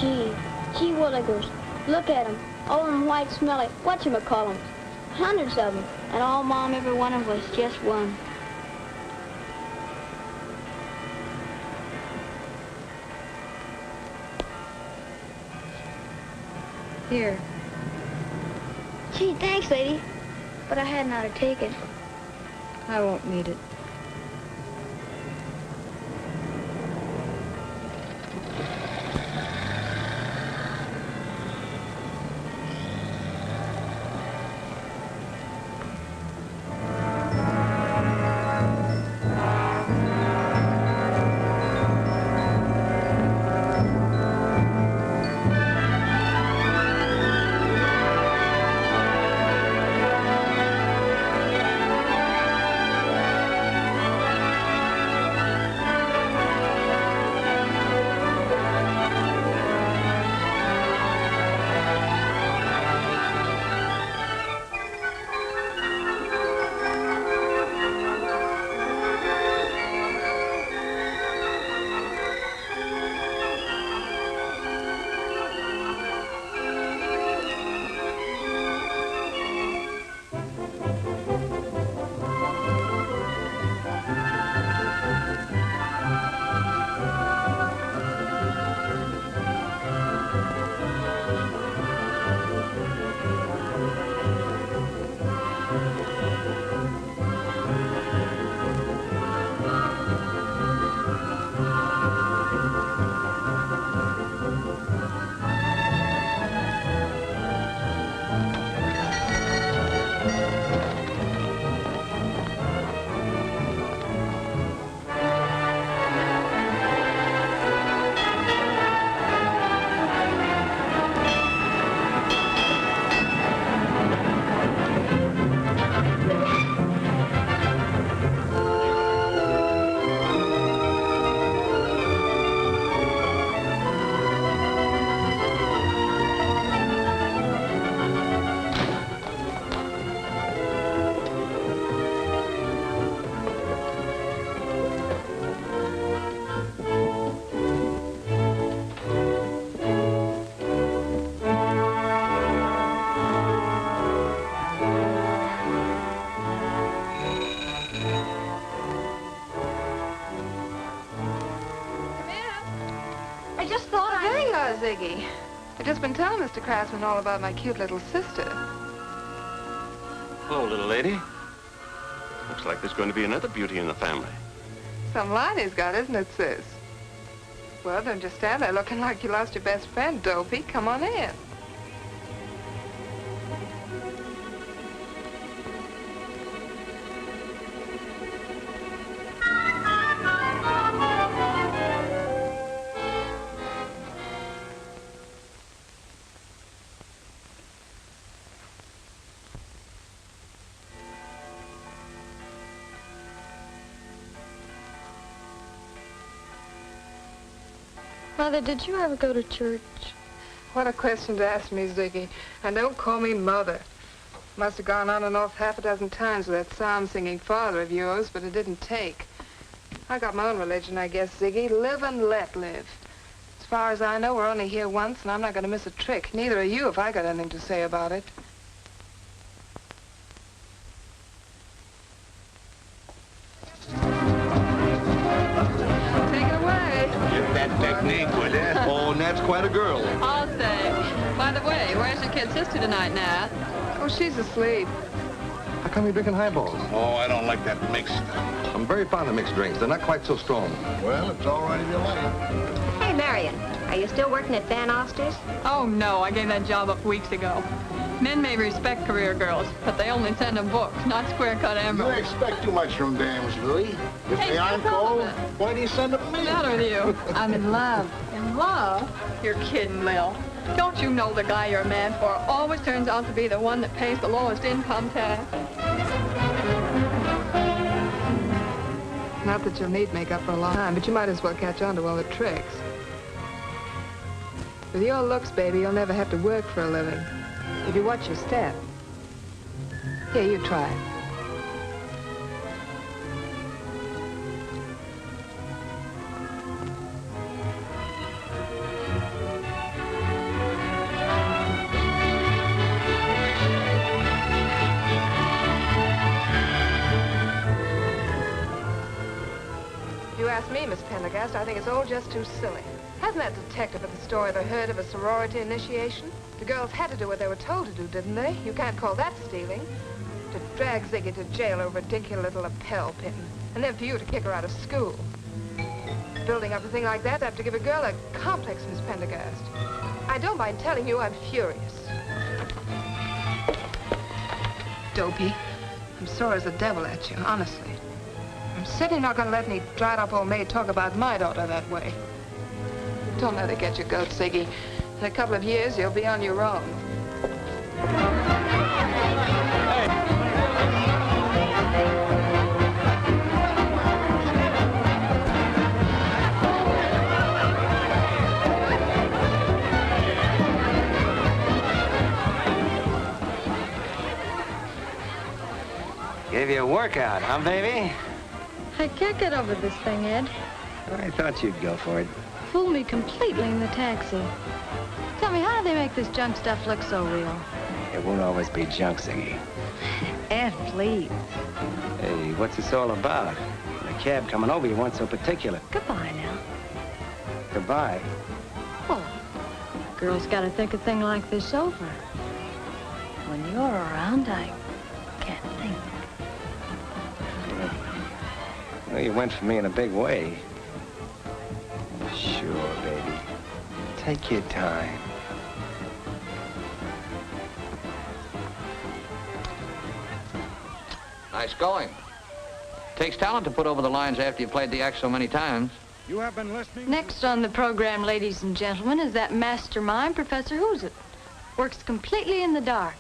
Gee willikers. Look at 'em. Old and white, smelly, whatchamacallums. Hundreds of 'em. And all Mom ever wanted was just one. Here. Gee, thanks, lady. But I hadn't ought to take it. I won't need it. Ziggy. I've just been telling Mr. Craftsman all about my cute little sister. Hello, little lady. Looks like there's going to be another beauty in the family. Some line he's got, isn't it, sis? Well, don't just stand there looking like you lost your best friend, Dopey. Come on in. Mother, did you ever go to church? What a question to ask me, Ziggy. And don't call me Mother. Must have gone on and off half a dozen times with that psalm-singing father of yours, but it didn't take. I got my own religion, I guess, Ziggy. Live and let live. As far as I know, we're only here once, and I'm not going to miss a trick. Neither are you if I got anything to say about it. Technique, would it? Oh, Nat's quite a girl. I'll say. By the way, where's your kid sister tonight, Nat? Oh, she's asleep. How come you're drinking highballs? Oh, I don't like that mixed stuff. I'm very fond of mixed drinks. They're not quite so strong. Well, it's all right if you like. Hey, Marion, are you still working at Van Oster's? Oh, no, I gave that job up weeks ago. Men may respect career girls, but they only send them books, not square-cut You emeralds. expect too much from dames, Louie. If Hey, they aren't stop gold, it. why do you send them me? What's the matter with you? I'm in love. In love? You're kidding, Lil. Don't you know the guy you're mad for always turns out to be the one that pays the lowest income tax? Not that you'll need makeup for a long time, but you might as well catch on to all the tricks. With your looks, baby, you'll never have to work for a living. If you watch your step. Here, you try it. Miss Pendergast, I think it's all just too silly. Hasn't that detective at the store ever heard of a sorority initiation? The girls had to do what they were told to do, didn't they? You can't call that stealing. To drag Ziggy to jail over a dinky little lapel pin, and then for you to kick her out of school. Building up a thing like that, they have to give a girl a complex, Miss Pendergast. I don't mind telling you I'm furious. Dopey, I'm sore as the devil at you, honestly. I'm certainly not going to let any dried-up old maid talk about my daughter that way. Don't let her get your goat, Ziggy. In a couple of years, you'll be on your own. Gave you a workout, huh, baby? I can't get over this thing, Ed. I thought you'd go for it. Fooled me completely in the taxi. Tell me, how do they make this junk stuff look so real? It won't always be junk, Ziggy. Ed, please. Hey, what's this all about? The cab coming over, you weren't so particular. Goodbye now. Goodbye. Well, girls gotta think a thing like this over. When you're around, I can't think. Well, you went for me in a big way. Sure, baby. Take your time. Nice going. Takes talent to put over the lines after you've played the act so many times. You have been listening. Next on the program, ladies and gentlemen, is that mastermind, Professor Who's-It. Works completely in the dark.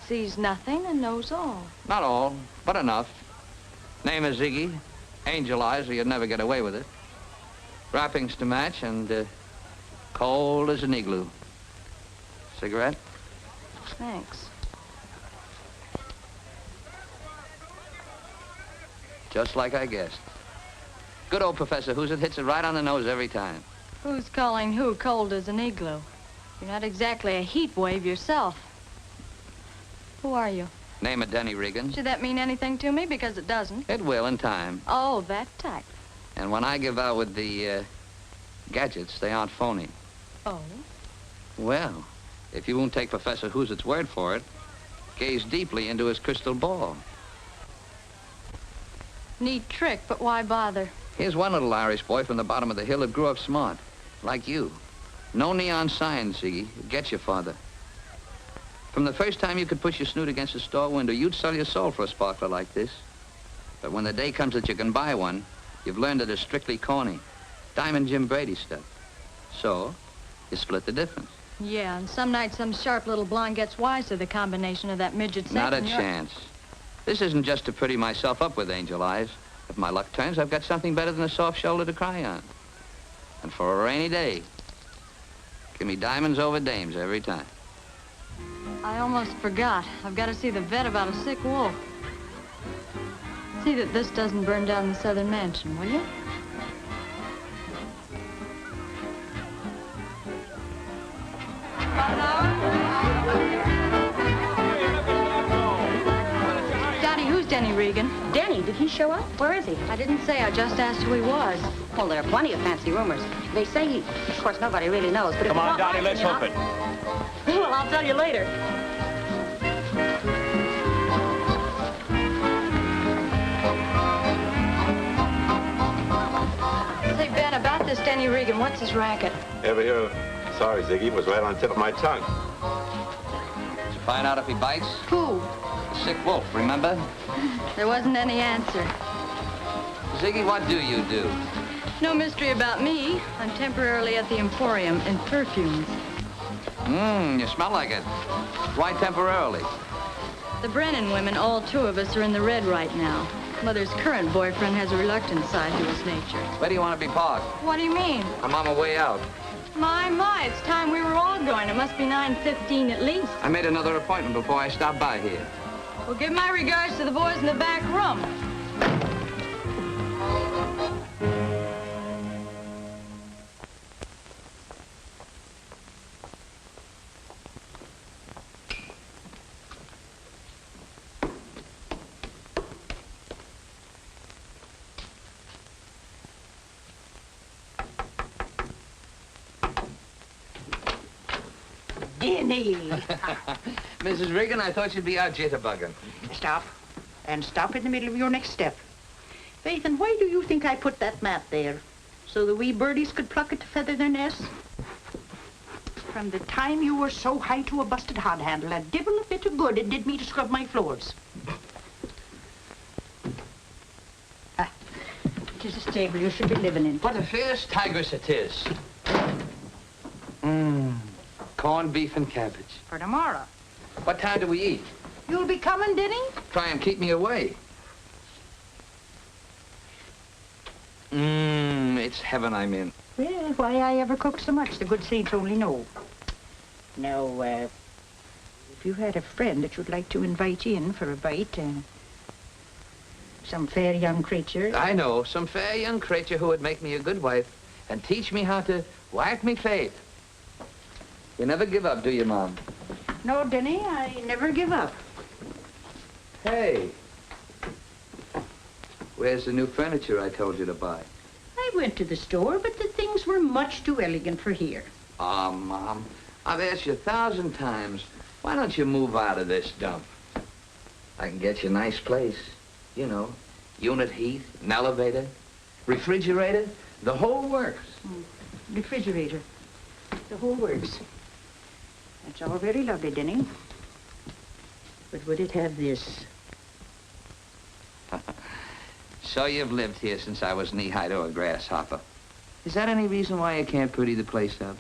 Sees nothing and knows all. Not all, but enough. Name is Ziggy. Angel eyes, or you'd never get away with it. Wrappings to match, and cold as an igloo. Cigarette? Thanks. Just like I guessed. Good old Professor Who's-It hits it right on the nose every time. Who's calling who cold as an igloo? You're not exactly a heat wave yourself. Who are you? Name of Denny Regan. Should that mean anything to me? Because it doesn't. It will in time. Oh, that type. And when I give out with the gadgets, they aren't phony. Oh? Well, if you won't take Professor Who's-It's word for it, gaze deeply into his crystal ball. Neat trick, but why bother? Here's one little Irish boy from the bottom of the hill that grew up smart, like you. No neon signs, Ziggy. Get your father. From the first time you could push your snoot against a store window, you'd sell your soul for a sparkler like this. But when the day comes that you can buy one, you've learned that it's strictly corny. Diamond Jim Brady stuff. So, you split the difference. Yeah, and some night some sharp little blonde gets wise to the combination of that midget set. Not a chance. This isn't just to pretty myself up with angel eyes. If my luck turns, I've got something better than a soft shoulder to cry on. And for a rainy day, give me diamonds over dames every time. I almost forgot. I've got to see the vet about a sick wolf. See that this doesn't burn down the southern mansion, will you? Dottie, who's Denny Regan? Denny, did he show up? Where is he? I didn't say. I just asked who he was. Well, there are plenty of fancy rumors. They say he... Of course, nobody really knows, but... Come on, Dottie, let's hook it. Well, I'll tell you later. Say, Ben, about this Denny Regan, what's his racket? Ever hear of... Sorry, Ziggy, it was right on the tip of my tongue. Did you find out if he bites? Who? The sick wolf, remember? There wasn't any answer. Ziggy, what do you do? No mystery about me. I'm temporarily at the Emporium in perfumes. You smell like it. Why temporarily? The Brennan women, all two of us, are in the red right now. Mother's current boyfriend has a reluctant side to his nature. Where do you want to be parked? What do you mean? I'm on my way out. My, it's time we were all going. It must be 9:15 at least. I made another appointment before I stopped by here. Well, give my regards to the boys in the back room. Denny. Mrs. Regan, I thought you'd be out jitterbugging. Stop. And stop in the middle of your next step. Faith, and why do you think I put that map there? So the wee birdies could pluck it to feather their nests? From the time you were so high to a busted hod handle, a divil a bit of good it did me to scrub my floors. Tis a stable you should be living in. What a fierce tigress it is. Corned beef and cabbage. For tomorrow. What time do we eat? You'll be coming, Denny? Try and keep me away. It's heaven I'm in. Well, why I ever cook so much, the good saints only know. Now, if you had a friend that you'd like to invite in for a bite, some fair young creature. I know, some fair young creature who would make me a good wife and teach me how to wipe me fate. You never give up, do you, Mom? No, Denny, I never give up. Hey. Where's the new furniture I told you to buy? I went to the store, but the things were much too elegant for here. Oh, Mom, I've asked you 1,000 times. Why don't you move out of this dump? I can get you a nice place. You know, unit heat, an elevator, refrigerator, the whole works. Refrigerator, the whole works. That's all very lovely, Denny. But would it have this? So you've lived here since I was knee-high to a grasshopper. Is that any reason why you can't pretty the place up?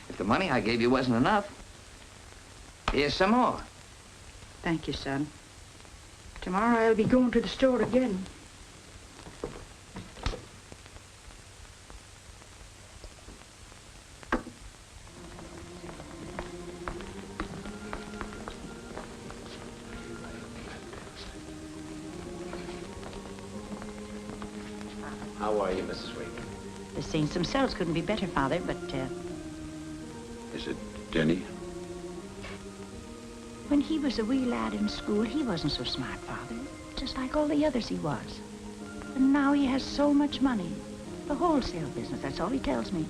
If the money I gave you wasn't enough, here's some more. Thank you, son. Tomorrow I'll be going to the store again. How are you, Mrs. Regan? The saints themselves couldn't be better, Father, but, Is it Denny? when he was a wee lad in school, he wasn't so smart, Father. Just like all the others he was. And now he has so much money. The wholesale business, that's all he tells me.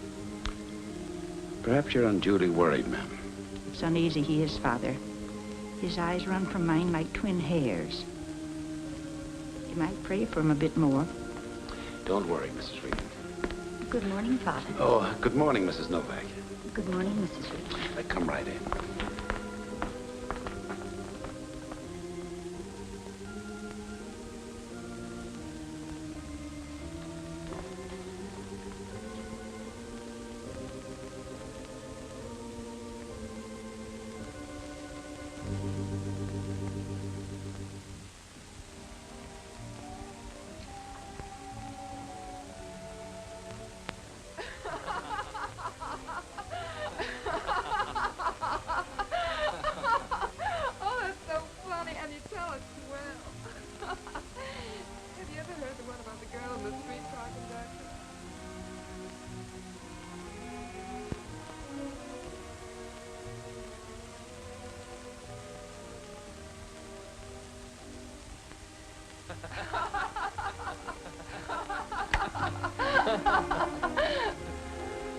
Perhaps you're unduly worried, ma'am. It's uneasy he is, Father. His eyes run from mine like twin hairs. You might pray for him a bit more. Don't worry, Mrs. Regan. Good morning, Father. Oh, good morning, Mrs. Novak. Good morning, Mrs. Regan. Come right in.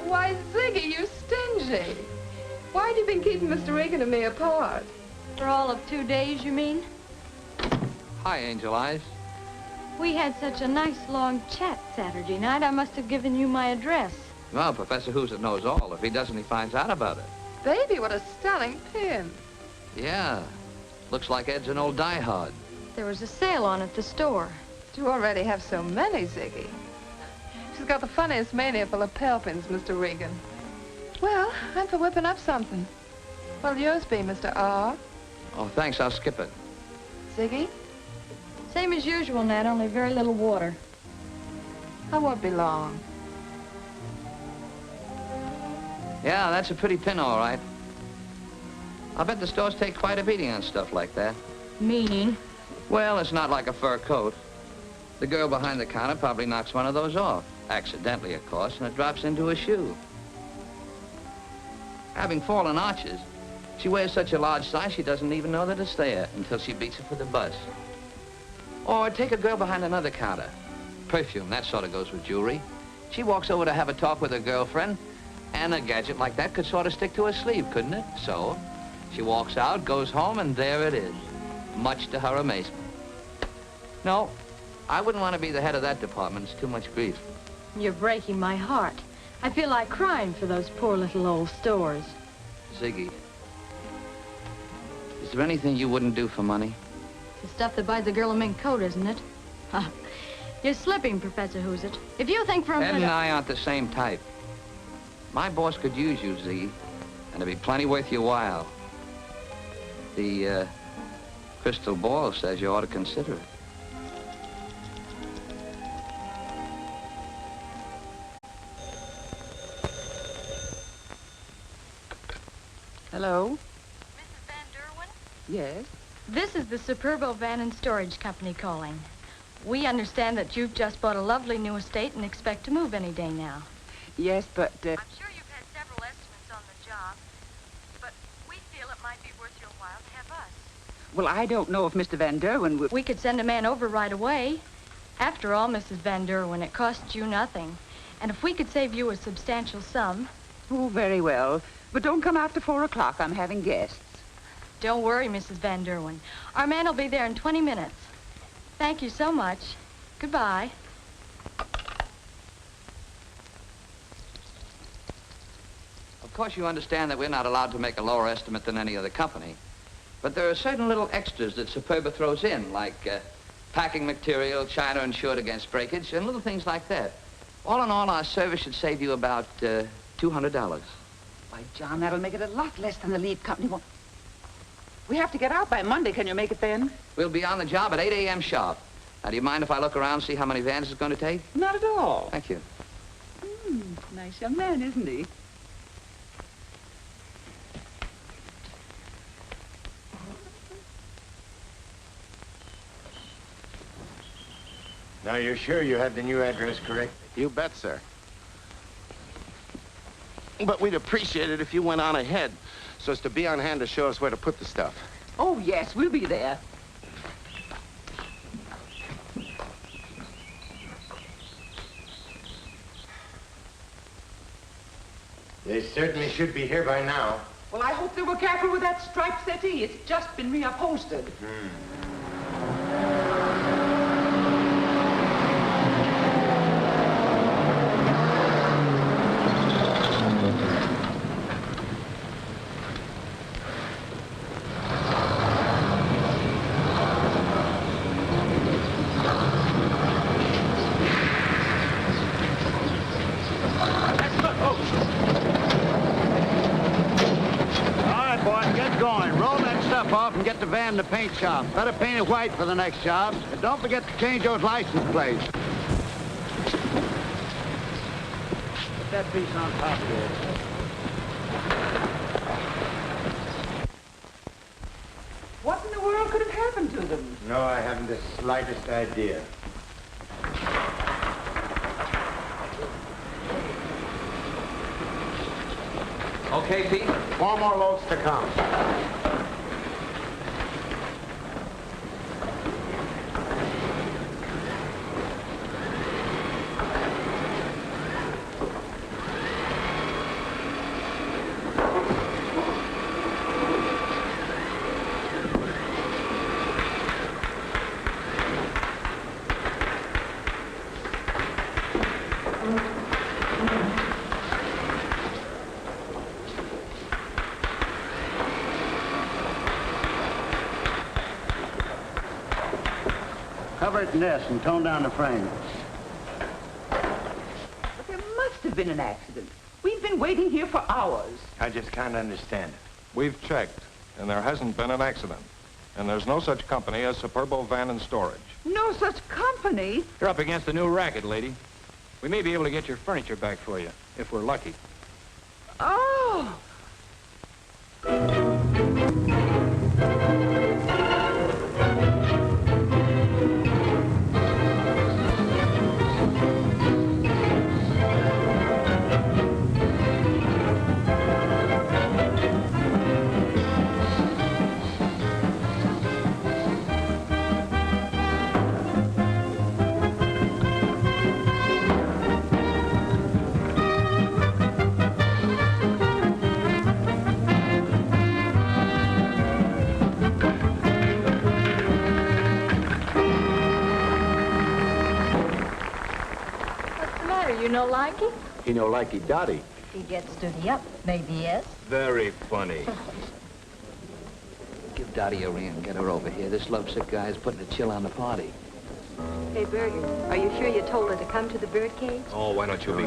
Why, Ziggy, you stingy. Why have you been keeping Mr. Regan and me apart? For all of 2 days, you mean? Hi, Angel Eyes. We had such a nice long chat Saturday night, I must have given you my address. Well, Professor Hoosier knows all. If he doesn't, he finds out about it. Baby, what a stunning pin. Yeah. Looks like Ed's an old diehard. There was a sale on at the store. You already have so many, Ziggy. She's got the funniest mania for lapel pins, Mr. Regan. Well, I'm for whipping up something. What'll yours be, Mr. R? Oh, thanks. I'll skip it. Ziggy? Same as usual, Nat, only very little water. I won't be long. Yeah, that's a pretty pin, all right. I'll bet the stores take quite a beating on stuff like that. Meaning? Well, it's not like a fur coat. The girl behind the counter probably knocks one of those off. Accidentally, of course, and it drops into a shoe. Having fallen arches, she wears such a large size she doesn't even know that it's there until she beats it for the bus. Or take a girl behind another counter. Perfume, that sort of goes with jewelry. She walks over to have a talk with her girlfriend, And a gadget like that could sort of stick to her sleeve, couldn't it? So, she walks out, goes home, and there it is, much to her amazement. No, I wouldn't want to be the head of that department. It's too much grief. You're breaking my heart. I feel like crying for those poor little old stores. Ziggy, is there anything you wouldn't do for money? The stuff that buys a girl a mink coat, isn't it? You're slipping, Professor Who's-It. If you think for a Ed minute... and I aren't the same type. My boss could use you, Ziggy, and it'd be plenty worth your while. The crystal ball says you ought to consider it. Hello? Mrs. Van Derwin? Yes? This is the Superbo Van and Storage Company calling. We understand that you've just bought a lovely new estate and expect to move any day now. Yes, but, I'm sure you've had several estimates on the job, but we feel it might be worth your while to have us. well, I don't know if Mr. Van Derwin would... We could send a man over right away. After all, Mrs. Van Derwin, it costs you nothing. And if we could save you a substantial sum... Oh, very well. But don't come after 4 o'clock. I'm having guests. Don't worry, Mrs. Van Derwin. Our man will be there in 20 minutes. Thank you so much. Goodbye. Of course, you understand that we're not allowed to make a lower estimate than any other company. But there are certain little extras that Superba throws in, like packing material, china insured against breakage, and little things like that. All in all, our service should save you about $200. Why, John, that'll make it a lot less than the lead company won't... We have to get out by Monday. Can you make it then? We'll be on the job at 8 a.m. sharp. Now, do you mind if I look around and see how many vans it's going to take? Not at all. Thank you. Nice young man, isn't he? Now, you're sure you have the new address correct? You bet, sir. But we'd appreciate it if you went on ahead so as to be on hand to show us where to put the stuff. Oh, yes, we'll be there. They certainly should be here by now. Well, I hope they were careful with that striped settee. It's just been reupholstered. And get the van in the paint shop. Better paint it white for the next job. And don't forget to change those license plates. Put that piece on top of it. What in the world could have happened to them? No, I haven't the slightest idea. Okay, Pete? 4 more loads to come. Cover it in this and tone down the frame. But there must have been an accident. We've been waiting here for hours. I just can't understand it. We've checked, and there hasn't been an accident. And there's no such company as Superbo Van and Storage. No such company. You're up against a new racket, lady. We may be able to get your furniture back for you, if we're lucky. Oh! You no likey? He no likey Dottie. He gets duty up. Maybe yes. Very funny. Give Dottie a ring. Get her over here. This lovesick guy is putting a chill on the party. Hey, Berger, are you sure you told her to come to the birdcage? Oh, why don't you be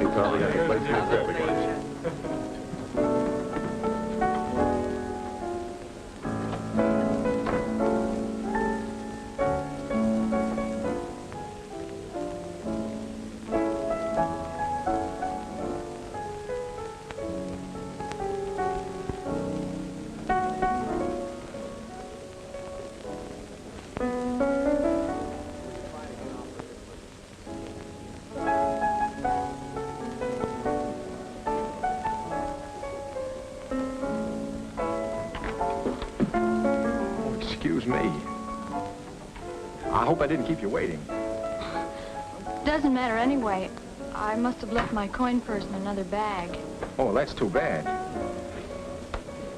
Excuse me. I hope I didn't keep you waiting. Doesn't matter anyway. I must have left my coin purse in another bag. Oh, that's too bad.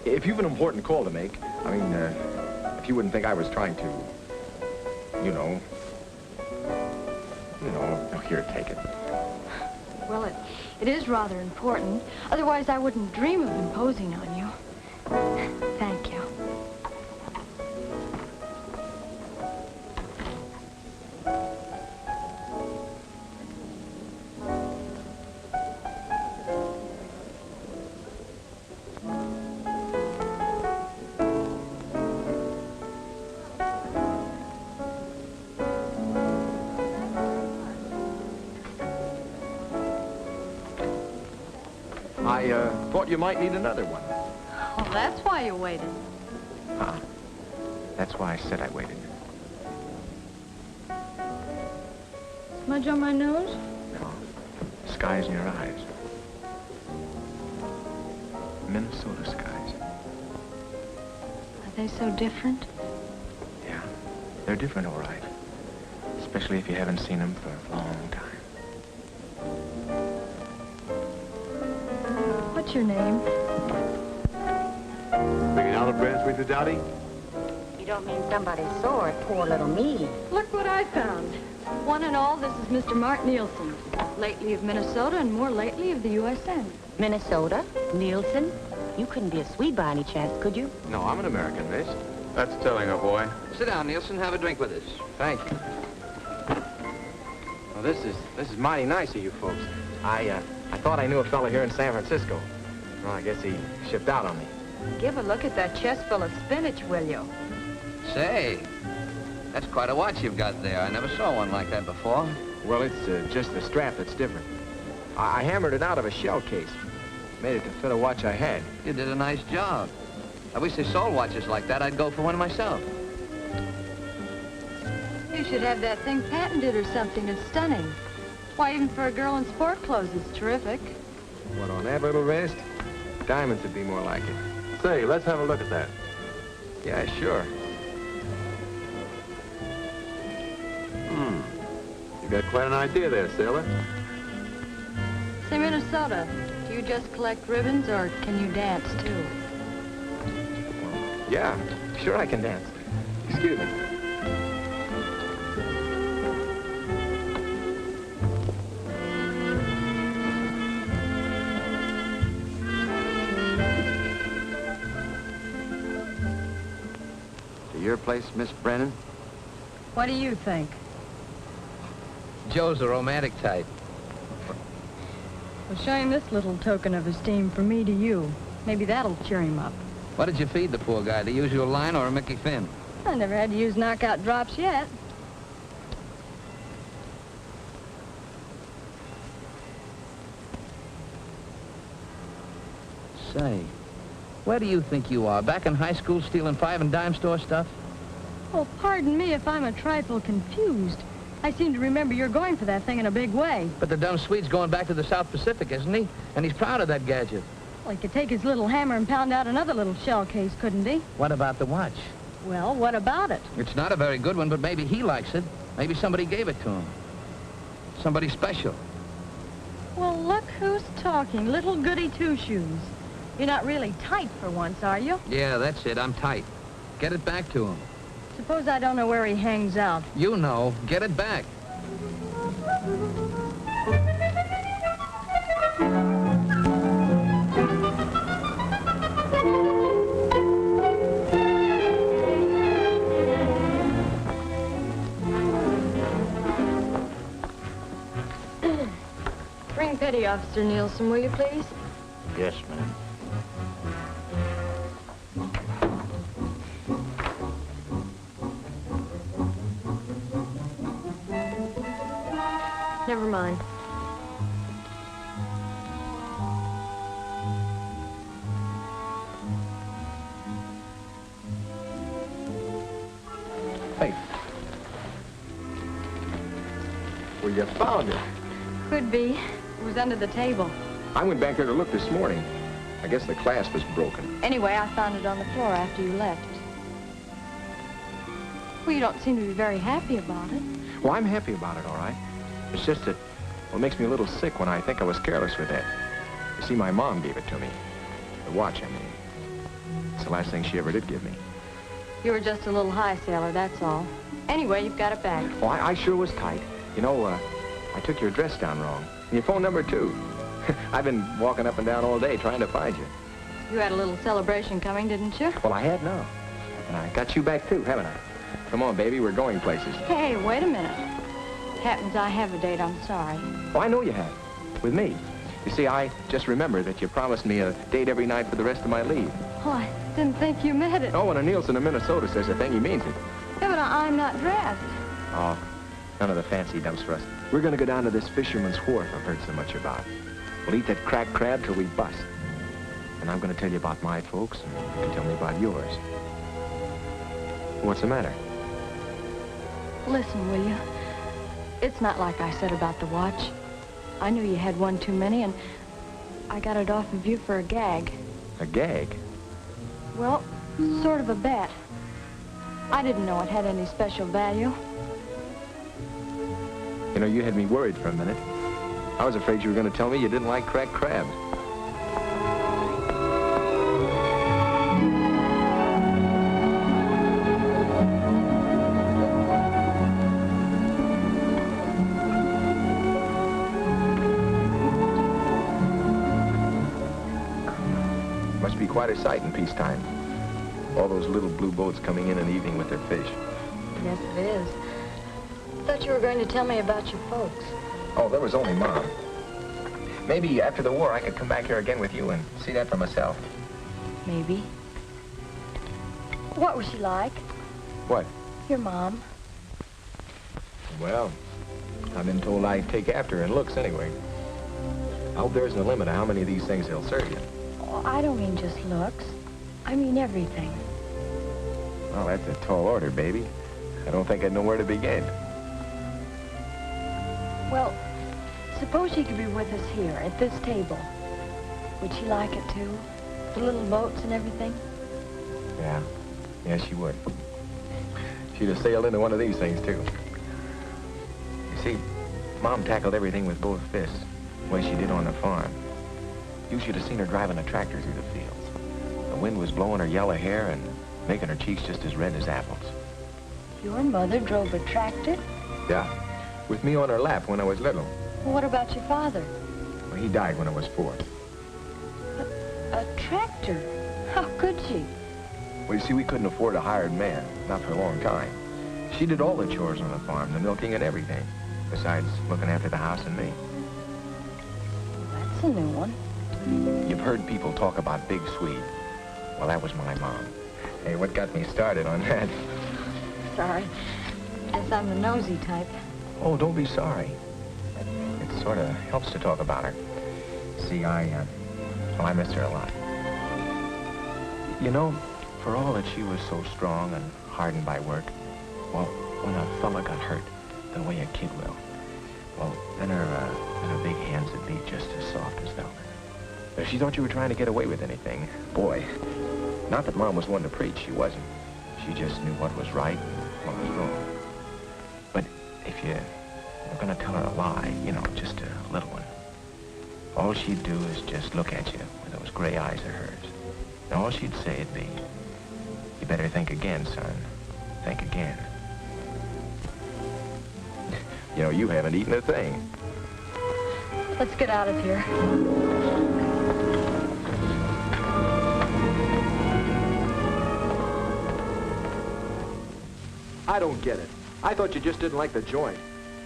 If you've an important call to make, I mean, if you wouldn't think I was trying to, you know, oh, here, take it. Well, it is rather important. Otherwise, I wouldn't dream of imposing on you. Thank you. I thought you might need another one. Well, that's why you waited. Huh. That's why I said I waited. Smudge on my nose? No. Skies in your eyes. Minnesota skies. Are they so different? Yeah. They're different, all right. Especially if you haven't seen them for a long time. What's your name? Bringing olive branch with you, Dottie? You don't mean somebody sore, poor little me. Look what I found. One and all, this is Mr. Mark Nielsen. Lately of Minnesota and more lately of the USN. Minnesota? Nielsen? You couldn't be a Swede by any chance, could you? No, I'm an American, miss. That's telling a boy. Sit down, Nielsen. Have a drink with us. Thank you. Well, this is mighty nice of you folks. I thought I knew a fellow here in San Francisco. Well, I guess he shipped out on me. Give a look at that chest full of spinach, will you? Say, that's quite a watch you've got there. I never saw one like that before. Well, it's just the strap that's different. I hammered it out of a shell case. Made it to fit a watch I had. You did a nice job. I wish they sold watches like that. I'd go for one myself. You should have that thing patented or something. It's stunning. Why, even for a girl in sport clothes, it's terrific. What, on that little wrist? Diamonds would be more like it. Say, let's have a look at that. Yeah, sure. You got quite an idea there, sailor. Say, Minnesota, do you just collect ribbons or can you dance, too? Yeah, sure I can dance. Excuse me. To your place, Miss Brennan? What do you think? Joe's a romantic type. Well, show him this little token of esteem from me to you. Maybe that'll cheer him up. What did you feed the poor guy? The usual line or a Mickey Finn? I never had to use knockout drops yet. Say, where do you think you are? Back in high school stealing 5 and dime store stuff? Oh, pardon me if I'm a trifle confused. I seem to remember you're going for that thing in a big way. But the dumb Swede's going back to the South Pacific, isn't he? And he's proud of that gadget. Well, he could take his little hammer and pound out another little shell case, couldn't he? What about the watch? Well, what about it? It's not a very good one, but maybe he likes it. Maybe somebody gave it to him. Somebody special. Well, look who's talking. Little goody two-shoes. You're not really tight for once, are you? Yeah, that's it. I'm tight. Get it back to him. Suppose I don't know where he hangs out. You know. Get it back. See Officer Nielsen, will you please? Yes, ma'am. Never mind. Hey. Well, you found it. Could be. It was under the table. I went back there to look this morning. I guess the clasp was broken. Anyway, I found it on the floor after you left. Well, you don't seem to be very happy about it. Well, I'm happy about it, all right. It's just that, well, it makes me a little sick when I think I was careless with that. You see, my mom gave it to me. The watch, I mean. It's the last thing she ever did give me. You were just a little high, sailor, that's all. Anyway, you've got it back. Oh, I sure was tight. You know, I took your address down wrong. And your phone number, too. I've been walking up and down all day trying to find you. You had a little celebration coming, didn't you? Well, I had now. And I got you back, too, haven't I? Come on, baby, we're going places. Hey, wait a minute. Happens I have a date, I'm sorry. Oh, I know you have. With me. You see, I just remembered that you promised me a date every night for the rest of my leave. Oh, I didn't think you meant it. Oh, when a Nielsen of Minnesota says a thing, he means it. Yeah, but I'm not dressed. Oh, none of the fancy dumps for us. We're going to go down to this fisherman's wharf I've heard so much about. We'll eat that cracked crab till we bust. And I'm going to tell you about my folks, and you can tell me about yours. What's the matter? Listen, will you? It's not like I said about the watch. I knew you had one too many, and I got it off of you for a gag. A gag? Well, sort of a bet. I didn't know it had any special value. You know, you had me worried for a minute. I was afraid you were going to tell me you didn't like cracked crabs. Must be quite a sight in peacetime. All those little blue boats coming in the evening with their fish. Yes, it is. I thought you were going to tell me about your folks. Oh, there was only Mom. Maybe after the war I could come back here again with you and see that for myself. Maybe. What was she like? What? Your mom. Well, I've been told I take after her in looks anyway. I hope there isn't a limit to how many of these things they'll serve you. Oh, I don't mean just looks. I mean everything. Well, that's a tall order, baby. I don't think I'd know where to begin. Well, suppose she could be with us here, at this table. Would she like it, too? The little boats and everything? Yeah. Yeah, she would. She'd have sailed into one of these things, too. You see, Mom tackled everything with both fists, the way she did on the farm. You should have seen her driving a tractor through the fields. The wind was blowing her yellow hair and making her cheeks just as red as apples. Your mother drove a tractor? Yeah. With me on her lap when I was little. Well, what about your father? Well, he died when I was 4. A tractor? How could she? Well, you see, we couldn't afford a hired man, not for a long time. She did all the chores on the farm, the milking and everything, besides looking after the house and me. That's a new one. You've heard people talk about Big Swede. Well, that was my mom. Hey, what got me started on that? Sorry. Guess I'm the nosy type. Oh, don't be sorry. It sort of helps to talk about her. See, well, I miss her a lot. You know, for all that she was so strong and hardened by work, well, when a fella got hurt, the way a kid will, well, then her big hands would be just as soft as velvet. If she thought you were trying to get away with anything, boy, not that Mom was one to preach, she wasn't. She just knew what was right and what was wrong. But if you were going to tell her a lie, you know, just a little one, all she'd do is just look at you with those gray eyes of hers. And all she'd say would be, you better think again, son. Think again. You know, you haven't eaten a thing. Let's get out of here. I don't get it. I thought you just didn't like the joint.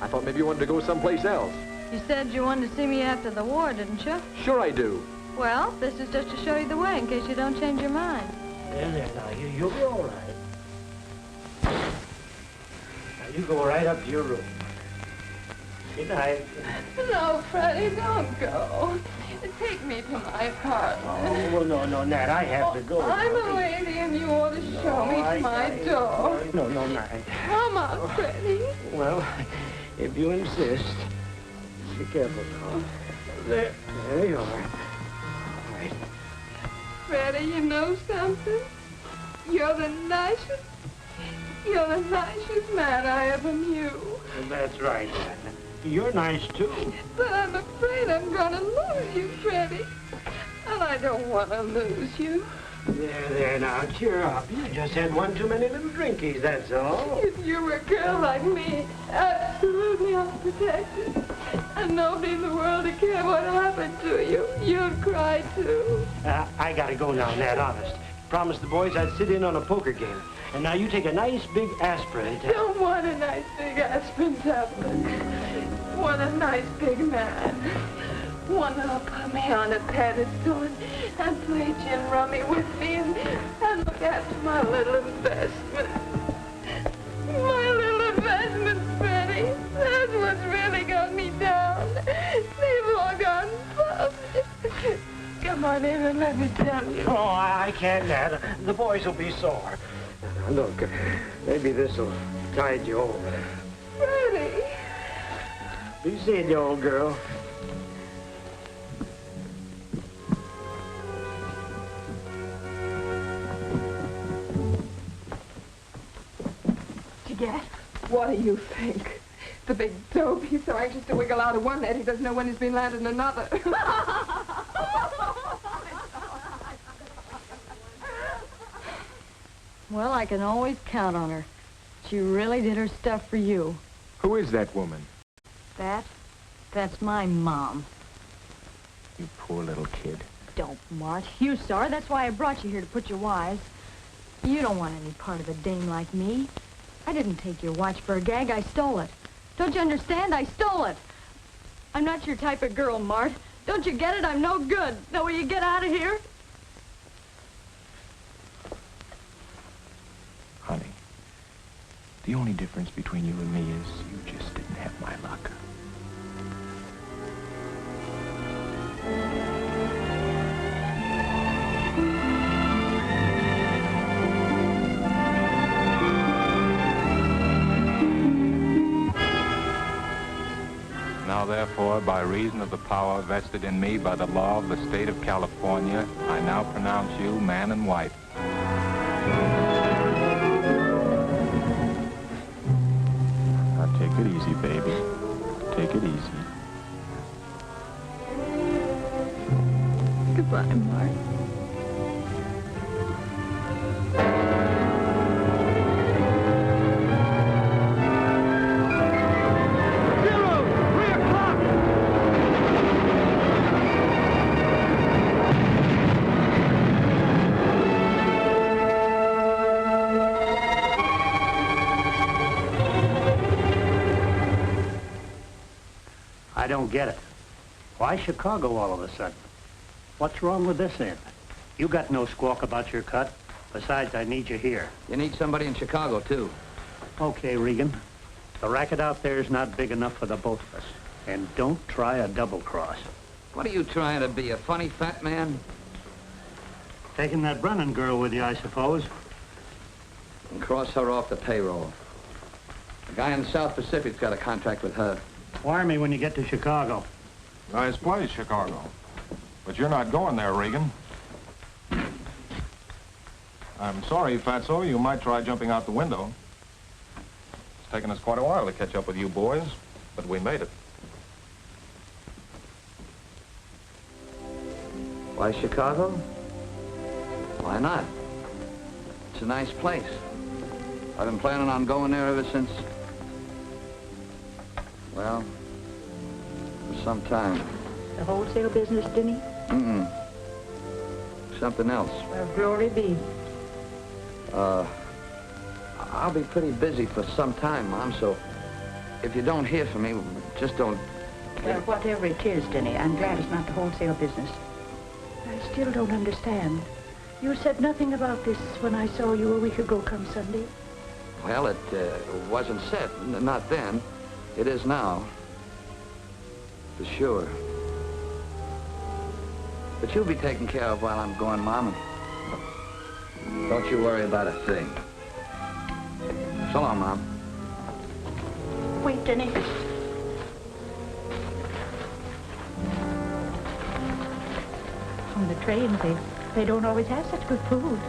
I thought maybe you wanted to go someplace else. You said you wanted to see me after the war, didn't you? Sure I do. Well, this is just to show you the way in case you don't change your mind. There, now, you'll be all right. Now, you go right up to your room. Good night. No, Freddie, don't go. Take me to my apartment. Oh, well, no, Nat, I have to go. I'm a lady and you ought to show me to my door. No, Nat. Come on, Freddie. Well, if you insist. Be careful, Tom. There you are. All right. Freddie, you know something? You're the nicest man I ever knew. Well, that's right, Nat. You're nice, too. But I'm afraid I'm gonna lose you, Freddie. And I don't want to lose you. There, now, cheer up. You just had one too many little drinkies, that's all. If you were a girl like me, absolutely unprotected, and nobody in the world would care what happened to you, you'd cry, too. I gotta go now, Nat, honest. Promised the boys I'd sit in on a poker game. And now you take a nice big aspirin tablet. Don't want a nice big aspirin tablet. Want a nice big man. One that'll put me on a pedestal and play gin rummy with me and look after my little investment. My little investment, Freddie. That's what's really got me down. They've all gone bust. Come on in and let me tell you. Oh, I can't, Nat. The boys will be sore. Now, look, maybe this'll tide you over. Freddie. Be seeing you, old girl. Did you get it? What do you think? The big dope. He's so anxious to wiggle out of one net, he doesn't know when he's been landed in another. Well, I can always count on her. She really did her stuff for you. Who is that woman? That's my mom. You poor little kid. Don't, Mart. You saw her. That's why I brought you here to put you wise. You don't want any part of a dame like me. I didn't take your watch for a gag. I stole it. Don't you understand? I stole it. I'm not your type of girl, Mart. Don't you get it? I'm no good. Now, will you get out of here? Honey, the only difference between you and me is you just didn't have my luck. Now, therefore, by reason of the power vested in me by the law of the state of California, I now pronounce you man and wife. Now, take it easy, baby. Take it easy. Goodbye, Mart. I don't get it. Why Chicago all of a sudden? What's wrong with this end? You got no squawk about your cut. Besides, I need you here. You need somebody in Chicago, too. Okay, Regan. The racket out there is not big enough for the both of us. And don't try a double cross. What are you trying to be, a funny fat man? Taking that Brennan girl with you, I suppose. And cross her off the payroll. The guy in the South Pacific's got a contract with her. Wire me when you get to Chicago. Nice place, Chicago. But you're not going there, Regan. I'm sorry, Fatso. You might try jumping out the window. It's taken us quite a while to catch up with you boys, but we made it. Why Chicago? Why not? It's a nice place. I've been planning on going there ever since, well, for some time. The wholesale business, Denny? Mm-mm. Something else. Well, glory be. I'll be pretty busy for some time, Mom, so if you don't hear from me, just don't Whatever it is, Denny, I'm glad it's not the wholesale business. I still don't understand. You said nothing about this when I saw you a week ago come Sunday. Well, it wasn't said. Not then. It is now. For sure. But you'll be taken care of while I'm gone, Mom. And don't you worry about a thing. So long, Mom. Wait, Denny. On the train, they don't always have such good food.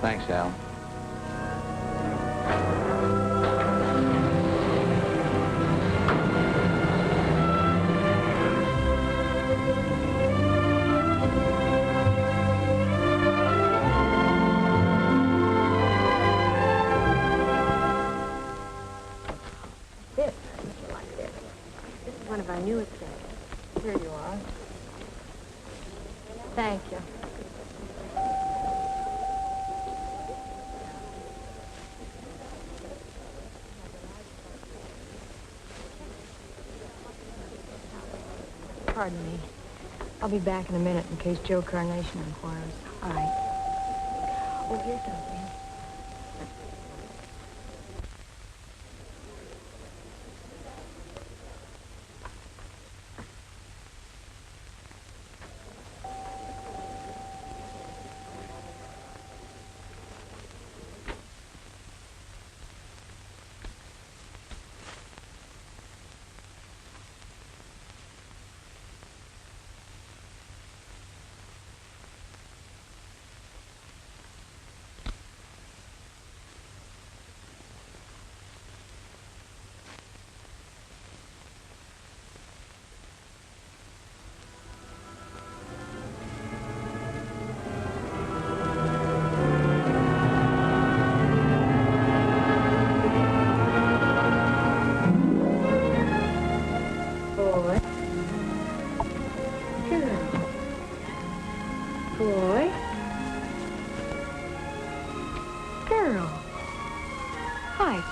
Thanks, Al. Here you are. Thank you. Pardon me. I'll be back in a minute in case Joe Carnation inquires. All right. Oh, here's something.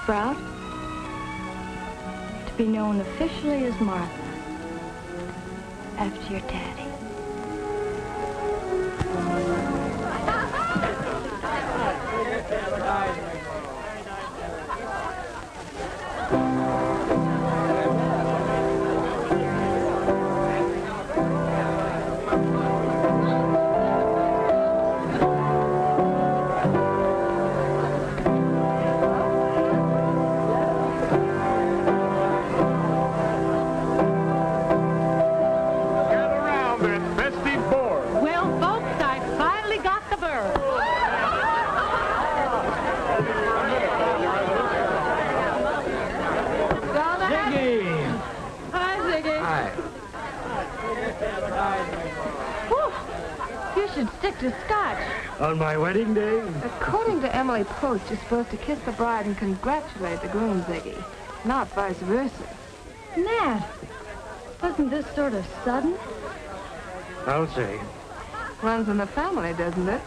Sprout, to be known officially as Martha, after your daddy. To Scotch. On my wedding day? According to Emily Post, you're supposed to kiss the bride and congratulate the groom, Ziggy, not vice versa. Nat, wasn't this sort of sudden? I'll say. Runs in the family, doesn't it?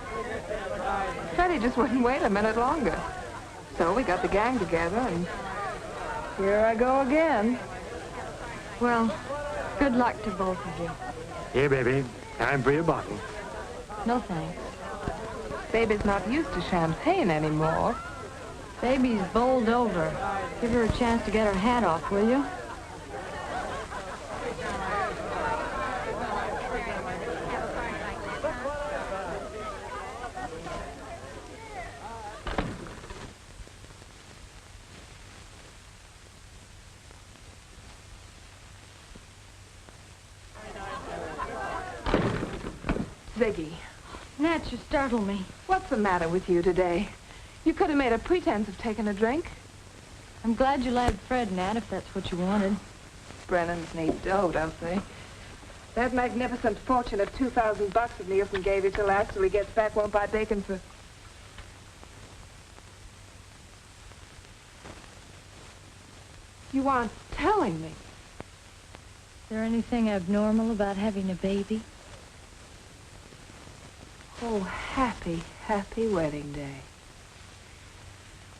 Freddie just wouldn't wait a minute longer. So we got the gang together, and here I go again. Well, good luck to both of you. Here, baby. Time for your bottle. No thanks. Baby's not used to champagne anymore. Baby's bowled over. Give her a chance to get her hat off, will you? Ziggy. Nat, you startled me. What's the matter with you today? You could have made a pretense of taking a drink. I'm glad you lagged Fred, Nat, if that's what you wanted. Brennan's need dough, don't they? That magnificent fortune of $2,000 that Nielsen gave you till after he gets back won't buy bacon for... You aren't telling me. Is there anything abnormal about having a baby? Oh, happy, happy wedding day.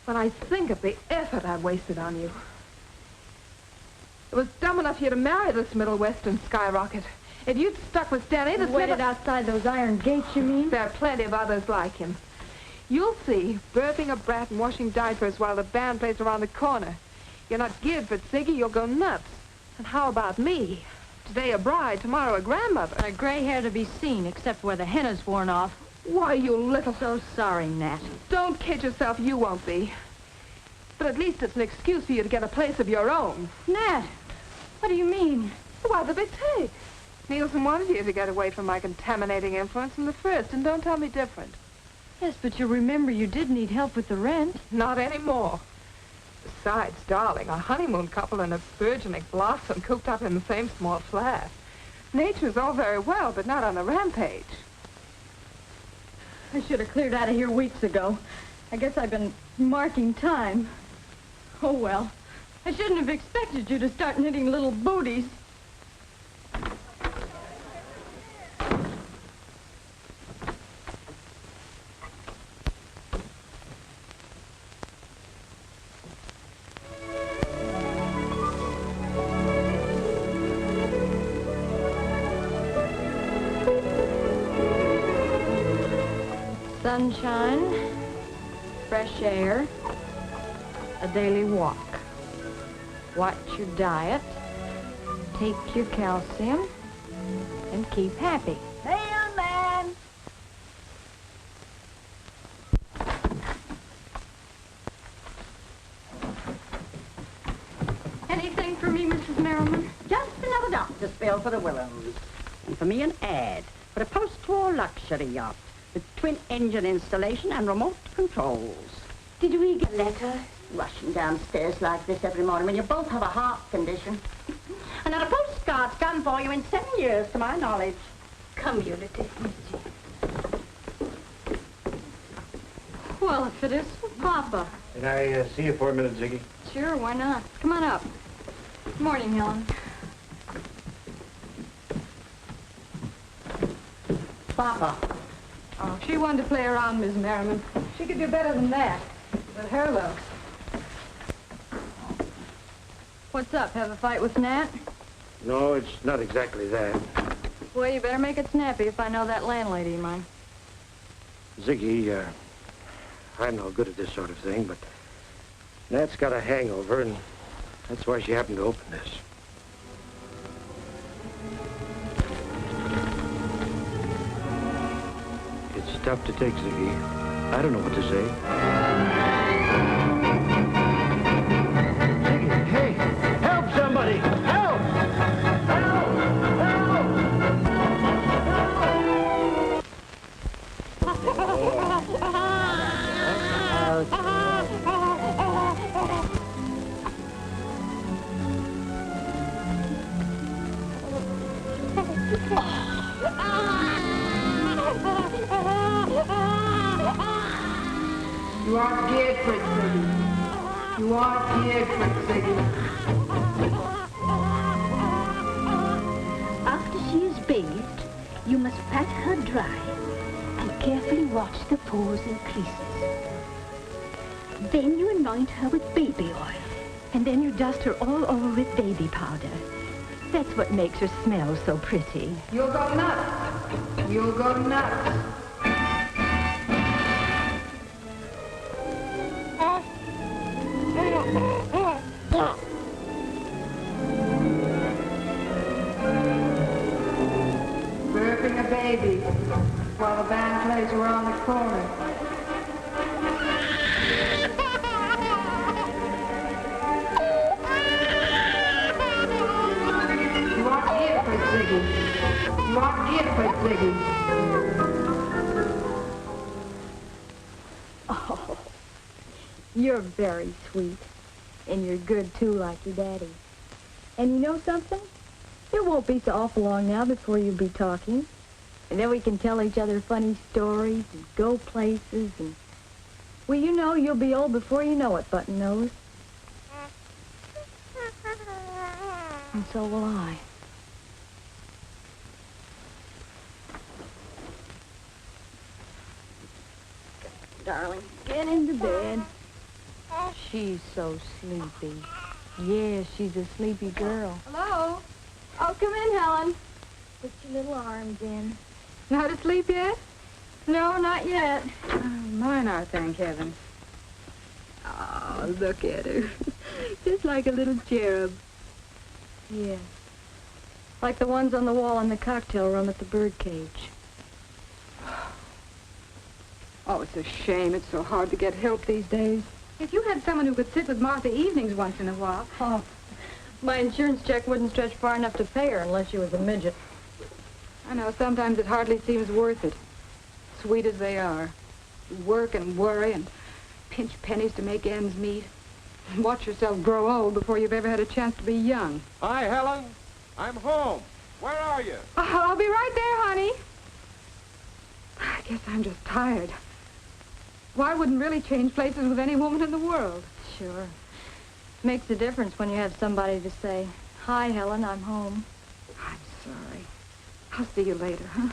When I think of the effort I wasted on you. It was dumb enough for you to marry this Middle Western skyrocket. If you'd stuck with Denny, this Waited outside those iron gates, you mean? There are plenty of others like him. You'll see, birthing a brat and washing diapers while the band plays around the corner. You're not geared for it, Ziggy. You'll go nuts. And how about me? Today a bride, tomorrow a grandmother. A gray hair to be seen, except where the henna's worn off. Why, you little... So sorry, Nat. Don't kid yourself. You won't be. But at least it's an excuse for you to get a place of your own. Nat, what do you mean? Why, the big take. Nielsen wanted you to get away from my contaminating influence from the first, and don't tell me different. Yes, but you remember you did need help with the rent. Not anymore. Besides, darling, a honeymoon couple and a burgeoning blossom cooped up in the same small flat. Nature's all very well, but not on a rampage. I should have cleared out of here weeks ago. I guess I've been marking time. Oh, well. I shouldn't have expected you to start knitting little booties. Sunshine, fresh air, a daily walk. Watch your diet, take your calcium, and keep happy. Mailman! Anything for me, Mrs. Merriman? Just another doctor's bill for the Willems. And for me an ad for a post-war luxury yacht with twin-engine installation and remote controls. Did we get a letter? Rushing downstairs like this every morning when you both have a heart condition. And not a postcard's come for you in 7 years, to my knowledge. Come, Ulysses. Well, if it is for Papa. Can I see you for a minute, Ziggy? Sure, why not? Come on up. Good morning, Helen. Papa. Oh, she wanted to play around, Miss Merriman. She could do better than that. With her looks. What's up? Have a fight with Nat? No, it's not exactly that. Well, you better make it snappy if I know that landlady of mine. Ziggy, I'm no good at this sort of thing, but Nat's got a hangover, and that's why she happened to open this. It's tough to take, Ziggy. I don't know what to say. Ziggy, hey! Help somebody! Help! Help! You aren't geared for it, Ziggy. You aren't geared for it, Ziggy. After she is bathed, you must pat her dry and carefully watch the pores and creases. Then you anoint her with baby oil. And then you dust her all over with baby powder. That's what makes her smell so pretty. You'll go nuts. You'll go nuts. Birthing a baby while the band plays around the corner. You aren't here for it, Ziggy. You aren't here for it, Ziggy. Oh, you're very sweet. And you're good, too, like your daddy. And you know something? It won't be so awful long now before you'll be talking. And then we can tell each other funny stories and go places and... Well, you know you'll be old before you know it, Button Nose. And so will I. Darling, get into bed. She's so sleepy. Yeah, she's a sleepy girl. Hello? Oh, come in, Helen. Put your little arms in. Not asleep yet? No, not yet. Mine are, thank heaven. Oh, look at her. Just like a little cherub. Yeah. Like the ones on the wall in the cocktail room at the birdcage. Oh, it's a shame. It's so hard to get help these days. If you had someone who could sit with Martha evenings once in a while. Oh, my insurance check wouldn't stretch far enough to pay her unless she was a midget. I know, sometimes it hardly seems worth it. Sweet as they are. You work and worry and pinch pennies to make ends meet. And watch yourself grow old before you've ever had a chance to be young. Hi, Helen. I'm home. Where are you? Oh, I'll be right there, honey. I guess I'm just tired. Why wouldn't really change places with any woman in the world? Sure. Makes a difference when you have somebody to say, "Hi, Helen, I'm home." I'm sorry. I'll see you later, huh?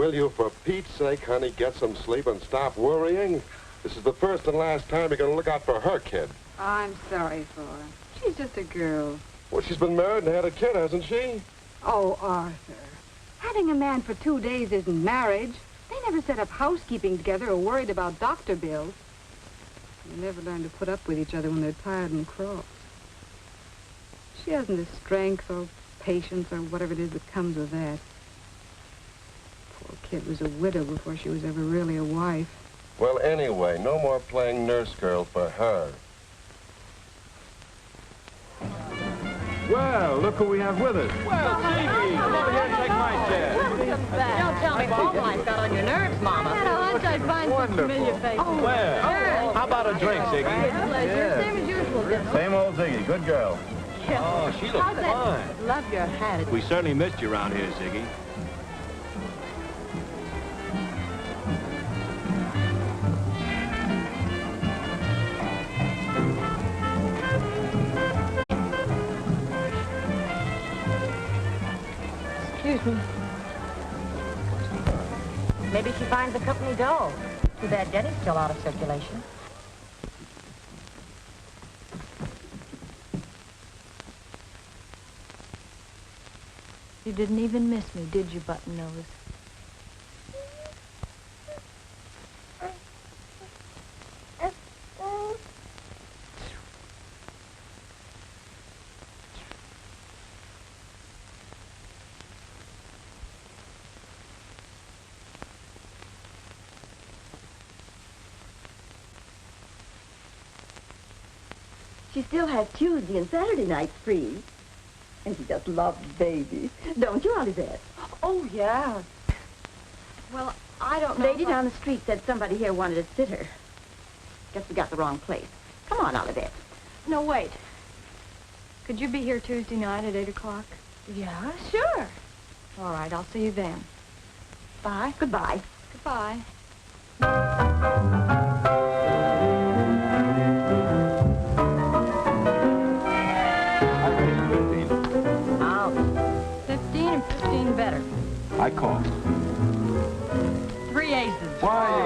Will you, for Pete's sake, honey, get some sleep and stop worrying? This is the first and last time you're going to look out for her kid. I'm sorry for her. She's just a girl. Well, she's been married and had a kid, hasn't she? Oh, Arthur. Having a man for 2 days isn't marriage. They never set up housekeeping together or worried about doctor bills. They never learn to put up with each other when they're tired and cross. She hasn't the strength or patience or whatever it is that comes with that. Poor kid was a widow before she was ever really a wife. Well, anyway, no more playing nurse girl for her. Well, look who we have with us. Well, Ziggy, come over here and take my chair. Don't tell me home life got on your nerves, Mama. I had a hunch I'd find some familiar faces. Oh, well, how about a drink, Ziggy? Pleasure. Same as usual, Bill. Same old Ziggy, good girl. Oh, she looks fine. Love your hat. We certainly missed you around here, Ziggy. Excuse me. Maybe she finds the company dull. Too bad Denny's still out of circulation. You didn't even miss me, did you, Button Nose? She still has Tuesday and Saturday nights free. And she just loves babies. Don't you, Olivette? Oh, yeah. Well, I don't know. Lady down the street said somebody here wanted to sit her. Guess we got the wrong place. Come on, Olivette. No, wait. Could you be here Tuesday night at 8 o'clock? Yeah, sure. All right, I'll see you then. Bye. Goodbye. Goodbye. Out. 15 and 15 better. I call. 3 aces. Why?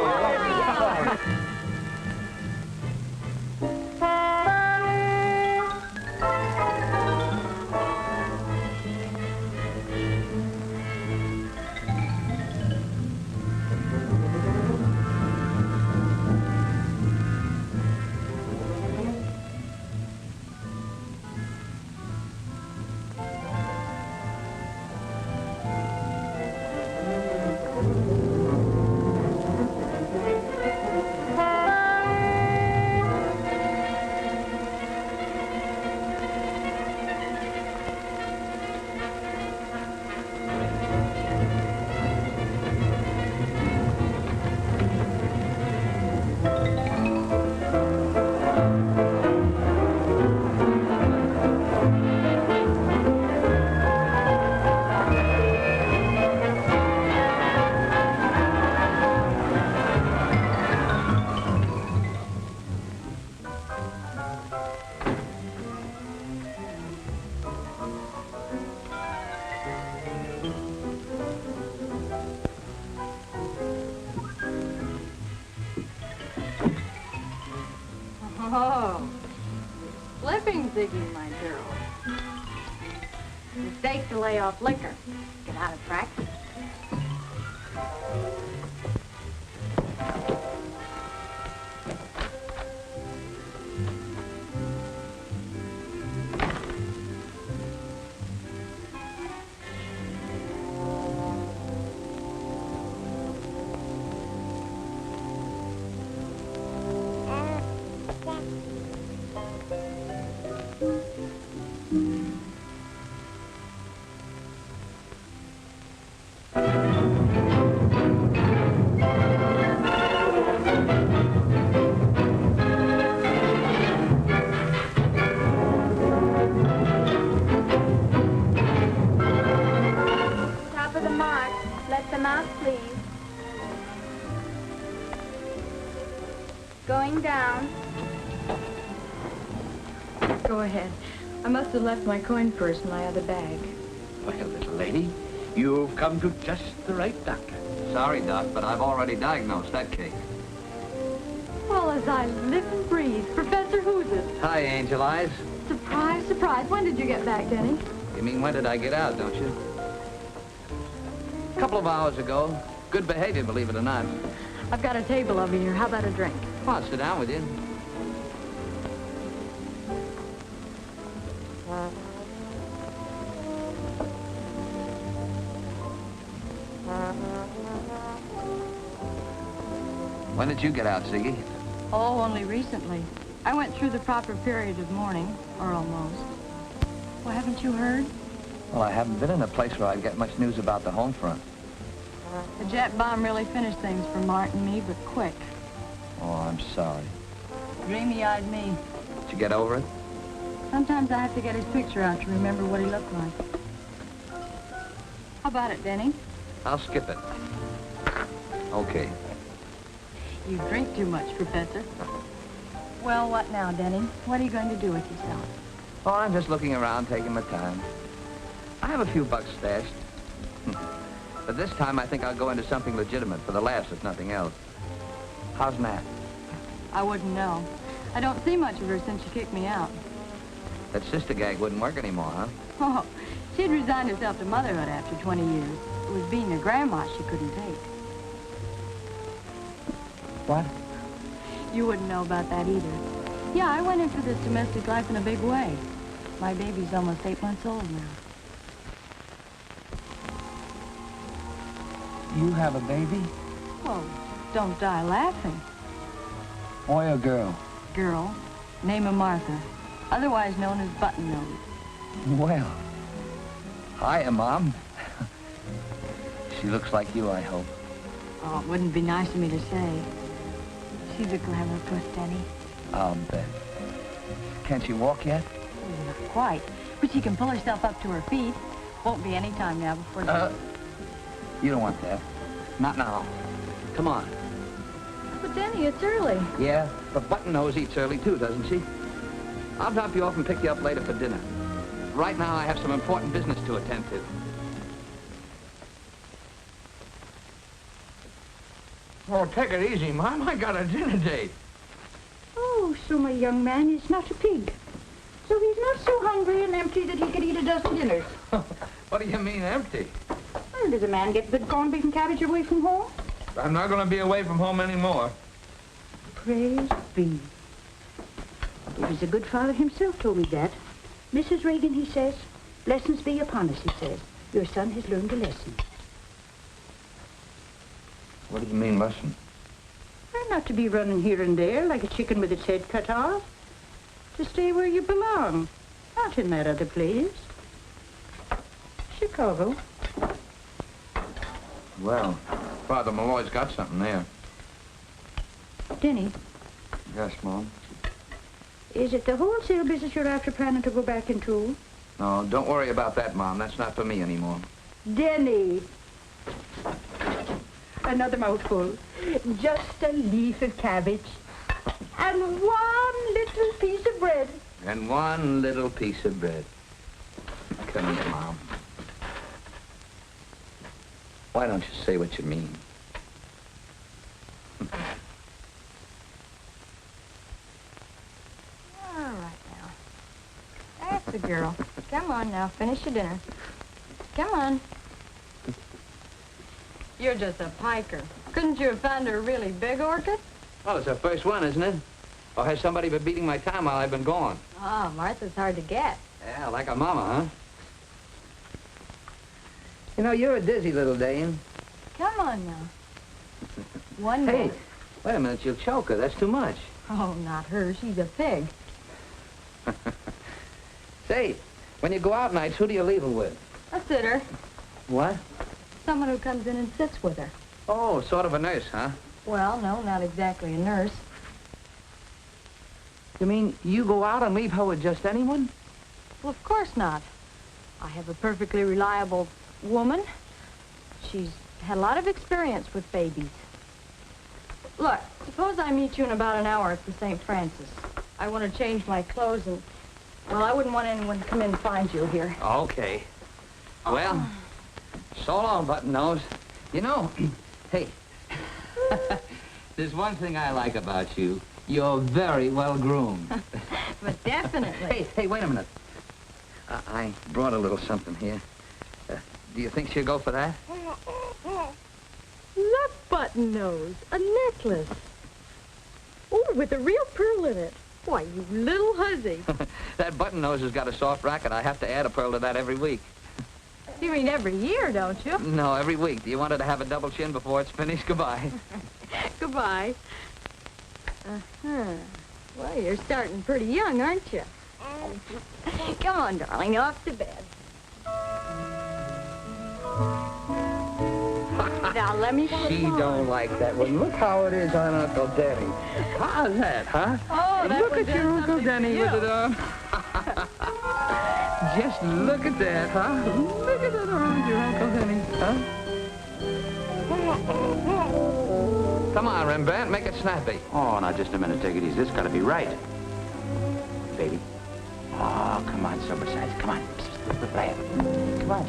Oh, slipping, Ziggy, my girl. Mistake to lay off liquor. Get out of practice. Going down. Go ahead. I must have left my coin purse in my other bag. Well, little lady, you've come to just the right doctor. Sorry, Doc, but I've already diagnosed that case. Well, as I live and breathe, Professor Who's it? Hi, Angel Eyes. Surprise, surprise. When did you get back, Denny? You mean when did I get out, don't you? A couple of hours ago. Good behavior, believe it or not. I've got a table over here. How about a drink? Come on, sit down with you. When did you get out, Ziggy? Oh, only recently. I went through the proper period of mourning, or almost. Well, haven't you heard? Well, I haven't been in a place where I'd get much news about the home front. The jet bomb really finished things for Mark and me, but quick. Oh, I'm sorry. Dreamy-eyed me. Did you get over it? Sometimes I have to get his picture out to remember what he looked like. How about it, Denny? I'll skip it. Okay. You drink too much, Professor. Well, what now, Denny? What are you going to do with yourself? Oh, I'm just looking around, taking my time. I have a few bucks stashed. But this time, I think I'll go into something legitimate for the laughs, if nothing else. How's Nat? I wouldn't know. I don't see much of her since she kicked me out. That sister gag wouldn't work anymore, huh? Oh, she'd resigned herself to motherhood after 20 years. It was being a grandma she couldn't take. What? You wouldn't know about that either. Yeah, I went in for this domestic life in a big way. My baby's almost 8 months old now. You have a baby? Well, don't die laughing. Boy or girl? Girl, name of Martha, otherwise known as Button Nose. Well, hiya, Mom. She looks like you, I hope. Oh, it wouldn't be nice of me to say. She's a glamour puss, Denny. I'll bet. Can't she walk yet? Oh, not quite, but she can pull herself up to her feet. Won't be any time now before she... You don't want that. Not now. Come on. But Denny, it's early. Yeah, but Button Nose eats early too, doesn't she? I'll drop you off and pick you up later for dinner. Right now, I have some important business to attend to. Oh, take it easy, Mom. I got a dinner date. Oh, so my young man is not a pig. So he's not so hungry and empty that he could eat a dozen dinners. What do you mean, empty? Well, does a man get good corned beef and cabbage away from home? I'm not going to be away from home anymore. Praise be. He was a good father himself, told me that. Mrs. Reagan, he says, blessings be upon us, he says. Your son has learned a lesson. What do you mean, lesson? Well, not to be running here and there like a chicken with its head cut off. To stay where you belong, not in that other place. Chicago. Well, Father Malloy's got something there. Denny, Yes, Mom? is it the wholesale business you're after planning to go back into? No, don't worry about that, Mom. That's not for me anymore. Denny. Another mouthful. Just a leaf of cabbage. And one little piece of bread. And one little piece of bread. Come here, Mom. Why don't you say what you mean? All right now. That's the girl. Come on now, finish your dinner. Come on. You're just a piker. Couldn't you have found a really big orchid? Well, it's the first one, isn't it? Or has somebody been beating my time while I've been gone? Oh, Martha's hard to get. Yeah, like a mama, huh? You know, you're a dizzy little Dane. Come on now. One Hey, minute. wait a minute, you'll choke her. That's too much. Oh, not her. She's a pig. Say, when you go out nights, who do you leave her with? A sitter. What? Someone who comes in and sits with her. Oh, sort of a nurse, huh? Well, no, not exactly a nurse. You mean you go out and leave her with just anyone? Well, of course not. I have a perfectly reliable woman. She's had a lot of experience with babies. Look, suppose I meet you in about an hour at the St. Francis. I want to change my clothes and, well, I wouldn't want anyone to come in and find you here. Okay. Well, so long, Button Nose. You know, hey, there's one thing I like about you. You're very well groomed. But definitely. Hey, wait a minute. I brought a little something here. Do you think she'll go for that? Look, Button Nose, a necklace. Oh, with a real pearl in it. Why, you little hussy. That Button Nose has got a soft racket. I have to add a pearl to that every week. You mean every year, don't you? No, every week. Do you want her to have a double chin before it's finished? Goodbye. Goodbye. Uh-huh. Well, you're starting pretty young, aren't you? Come on, darling, off to bed. Now, let me put She on. don't like that one. Look how it is on Uncle Denny. How's that, huh? Oh, that look one at your does Uncle something Denny for with you. it on. Just look at that, huh? Look at that around your Uncle Denny, huh? Come on, Rembrandt, make it snappy. Oh, now, just a minute. Take it easy. This got to be right. Baby. Oh, come on, sober sides. Come on. Play it. Come on.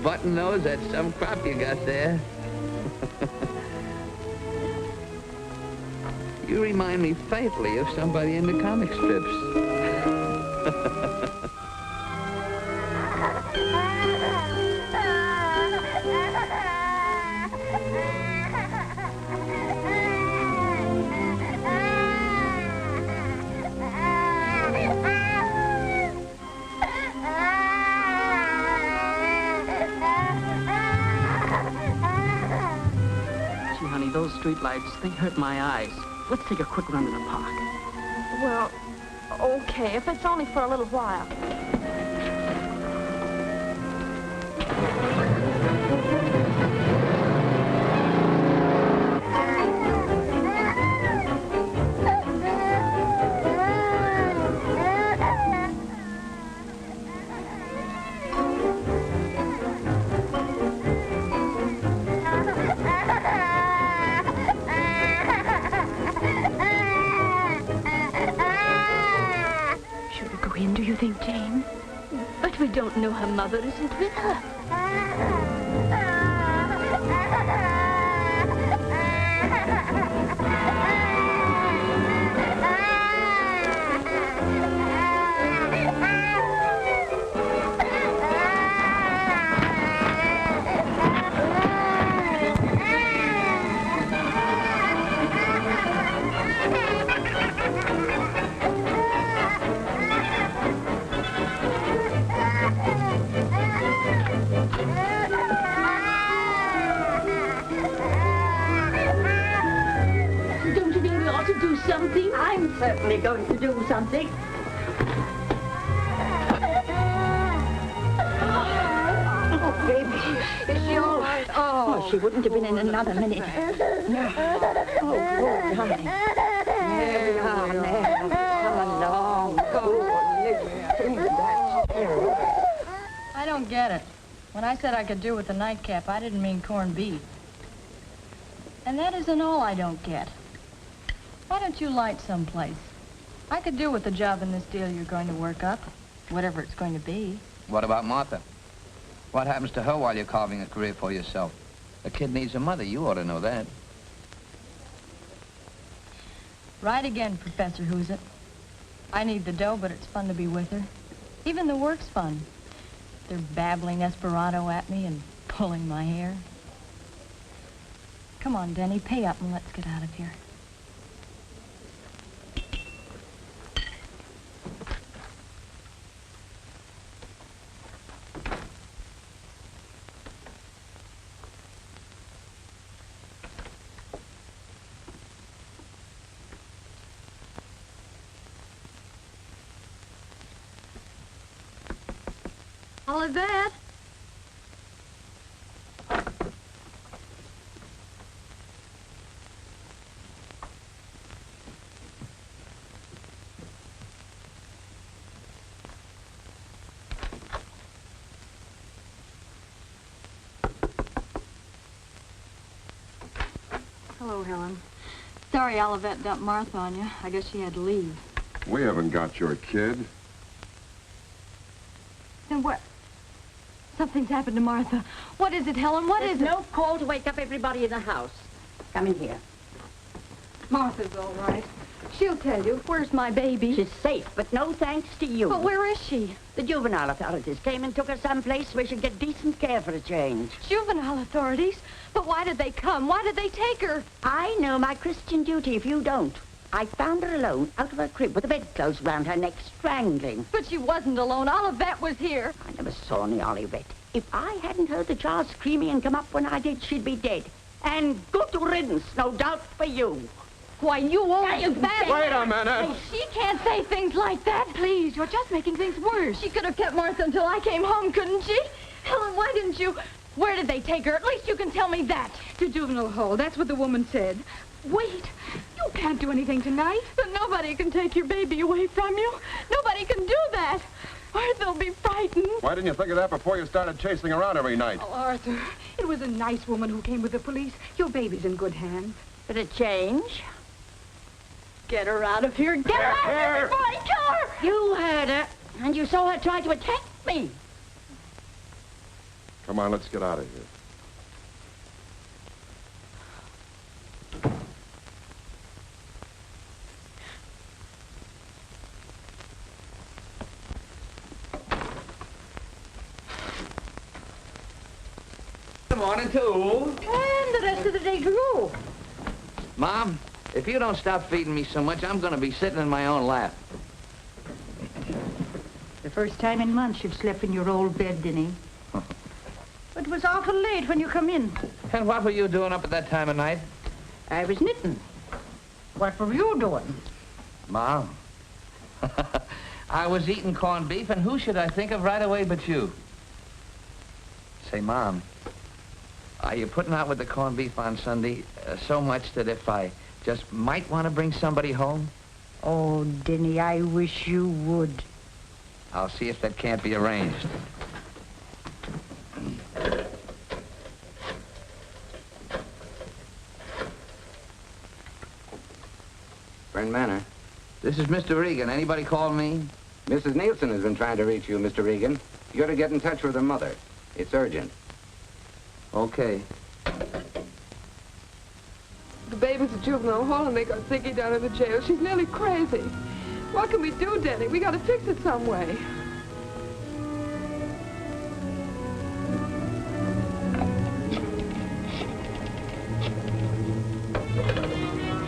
button nose, that's some crop you got there. You remind me faintly of somebody in the comic strips. Gee, honey, those streetlights, they hurt my eyes. Let's take a quick run to the park. Well, okay, if it's only for a little while. Do you think, Jane? But we don't know her mother isn't with her. Something? I'm certainly going to do something. Oh, baby. Is she all right? Oh, she wouldn't have been in another minute. No. Oh, good, honey. There we are now. Come along. I don't get it. When I said I could do with the nightcap, I didn't mean corned beef. And that isn't all I don't get. Why don't you light someplace? I could do with the job in this deal you're going to work up, whatever it's going to be. What about Martha? What happens to her while you're carving a career for yourself? The kid needs a mother. You ought to know that. Right again, Professor Who's It. I need the dough, but it's fun to be with her. Even the work's fun. They're babbling Esperanto at me and pulling my hair. Come on, Denny, pay up and let's get out of here. Olivet? Hello, Helen. Sorry Olivet dumped Martha on you. I guess she had to leave. We haven't got your kid. Then what? Something's happened to Martha. What is it, Helen? What is it? There's no call to wake up everybody in the house. Come in here. Martha's all right. She'll tell you. Where's my baby? She's safe, but no thanks to you. But where is she? The juvenile authorities came and took her someplace where she'd get decent care for a change. Juvenile authorities? But why did they come? Why did they take her? I know my Christian duty if you don't. I found her alone, out of her crib, with the bedclothes round her neck, strangling. But she wasn't alone. Olivet was here. I never saw any Olivet. If I hadn't heard the child screaming and come up when I did, she'd be dead. And good riddance, no doubt for you. Why, you won't. Wait a minute. She can't say things like that. Please, you're just making things worse. She could have kept Martha until I came home, couldn't she? Helen, why didn't you... Where did they take her? At least you can tell me that. To juvenile hall. That's what the woman said. Wait. You can't do anything tonight. But nobody can take your baby away from you. Nobody can do that. Or they'll be frightened. Why didn't you think of that before you started chasing around every night? Oh, Arthur, it was a nice woman who came with the police. Your baby's in good hands. For a change? Get her out of here. Get her out of here before I kill her. You heard her, and you saw her try to attack me. Come on, let's get out of here. Good morning, too. And the rest of the day to go. Mom, if you don't stop feeding me so much, I'm going to be sitting in my own lap. The first time in months you've slept in your old bed, Denny. It was awful late when you come in. And what were you doing up at that time of night? I was knitting. What were you doing? Mom. I was eating corned beef, and who should I think of right away but you? Say, Mom, are you putting out with the corned beef on Sunday so much that if I just might want to bring somebody home? Oh, Denny, I wish you would. I'll see if that can't be arranged. Brennan Manor. This is Mr. Regan. Anybody call me? Mrs. Nielsen has been trying to reach you, Mr. Regan. You gotta get in touch with her mother. It's urgent. Okay. The baby's at juvenile hall and they got Ziggy down in the jail. She's nearly crazy. What can we do, Denny? We gotta fix it some way.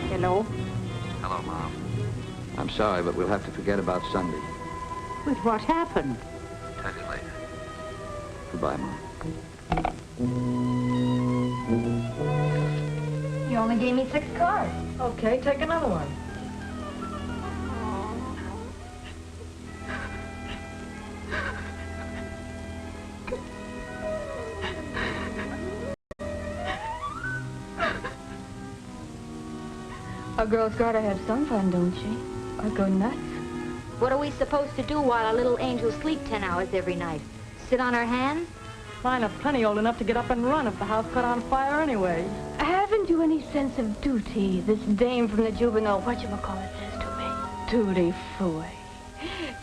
Hello? Hello, Mom. I'm sorry, but we'll have to forget about Sunday. With what happened? Tell you later. Goodbye, Mom. You only gave me 6 cards. Okay, take another one. A girl's got to have some fun, don't she? Or go nuts. What are we supposed to do while our little angels sleep 10 hours every night? Sit on our hands? Mine are plenty old enough to get up and run if the house caught on fire anyway. Haven't you any sense of duty, this dame from the juvenile whatchamacallit says to me? Duty fooey.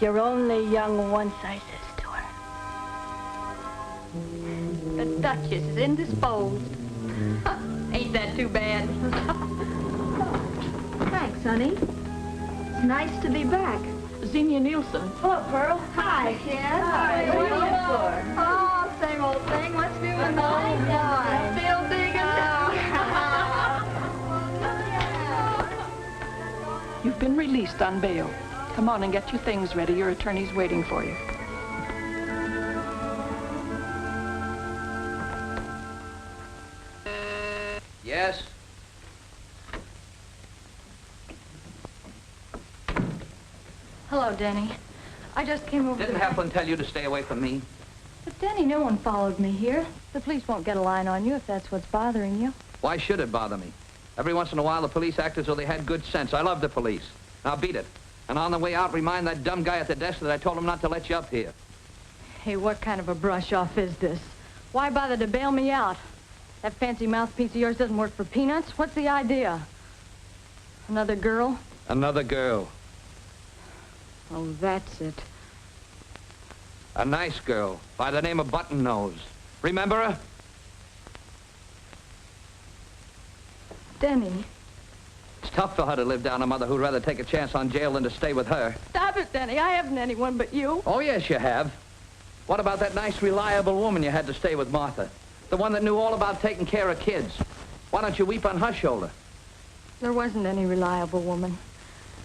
You're only young once, I says to her. The Duchess is indisposed. Ain't that too bad? Thanks, honey. It's nice to be back. Xenia Nielsen. Hello, Pearl. Hi, Jen. Hi. What are you looking for? Oh, same old thing. What's new in the old boy? Still digging You've been released on bail. Come on and get your things ready. Your attorney's waiting for you. Yes? Hello, Denny. I just came over. Didn't Heflin tell you to stay away from me? But, Denny, no one followed me here. The police won't get a line on you if that's what's bothering you. Why should it bother me? Every once in a while, the police act as though they had good sense. I love the police. Now, beat it. And on the way out, remind that dumb guy at the desk that I told him not to let you up here. Hey, what kind of a brush-off is this? Why bother to bail me out? That fancy mouthpiece of yours doesn't work for peanuts. What's the idea? Another girl? Another girl. Oh, that's it. A nice girl by the name of Button Nose. Remember her? Denny. It's tough for her to live down a mother who'd rather take a chance on jail than to stay with her. Stop it, Denny. I haven't anyone but you. Oh, yes, you have. What about that nice, reliable woman you had to stay with, Martha? The one that knew all about taking care of kids. Why don't you weep on her shoulder? There wasn't any reliable woman.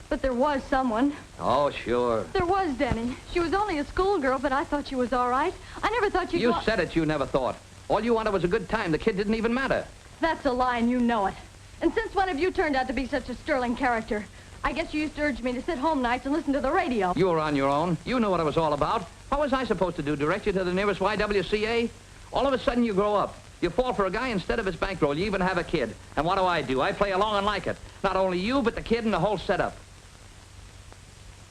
But there was someone. Oh, sure. There was, Denny. She was only a schoolgirl, but I thought she was all right. I never thought you'd... You said it, you never thought. All you wanted was a good time. The kid didn't even matter. That's a lie, and you know it. And since when have you turned out to be such a sterling character? I guess you used to urge me to sit home nights and listen to the radio. You were on your own. You knew what it was all about. What was I supposed to do, direct you to the nearest YWCA? All of a sudden, you grow up. You fall for a guy instead of his bankroll. You even have a kid. And what do? I play along and like it. Not only you, but the kid and the whole setup.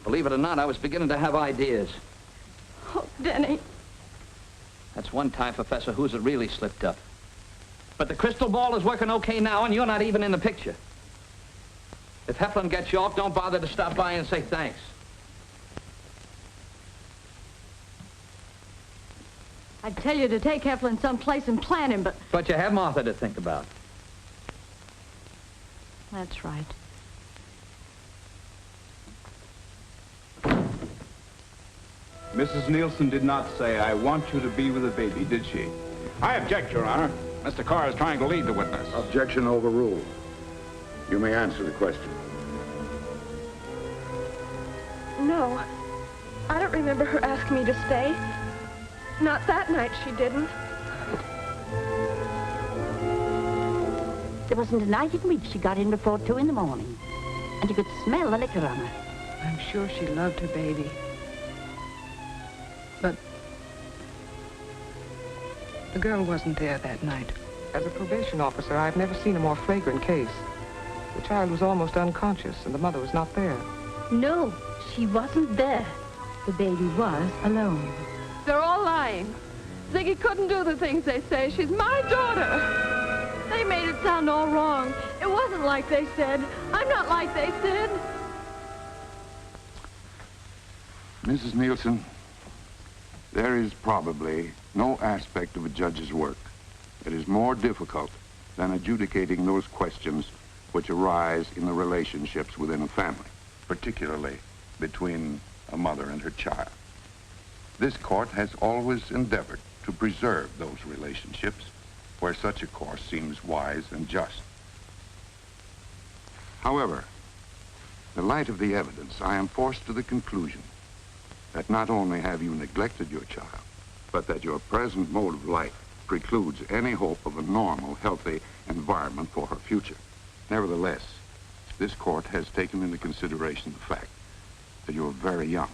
Believe it or not, I was beginning to have ideas. Oh, Denny. That's one time, Professor, who's it really slipped up. But the crystal ball is working okay now, and you're not even in the picture. If Heflin gets you off, don't bother to stop by and say thanks. I'd tell you to take Heflin someplace and plant him, but... But you have Martha to think about. That's right. Mrs. Nielsen did not say, I want you to be with the baby, did she? I object, Your Honor. Mr. Carr is trying to lead the witness. Objection overruled. You may answer the question. No. I don't remember her asking me to stay. Not that night, she didn't. There wasn't a night in which she got in before 2 in the morning. And you could smell the liquor on her. I'm sure she loved her baby. But the girl wasn't there that night. As a probation officer, I've never seen a more flagrant case. The child was almost unconscious, and the mother was not there. No, she wasn't there. The baby was alone. They're all lying. Ziggy couldn't do the things they say. She's my daughter. They made it sound all wrong. It wasn't like they said. I'm not like they said. Mrs. Nielsen, there is probably no aspect of a judge's work that is more difficult than adjudicating those questions which arise in the relationships within a family, particularly between a mother and her child. This court has always endeavored to preserve those relationships where such a course seems wise and just. However, in the light of the evidence, I am forced to the conclusion that not only have you neglected your child, but that your present mode of life precludes any hope of a normal, healthy environment for her future. Nevertheless, this court has taken into consideration the fact that you are very young,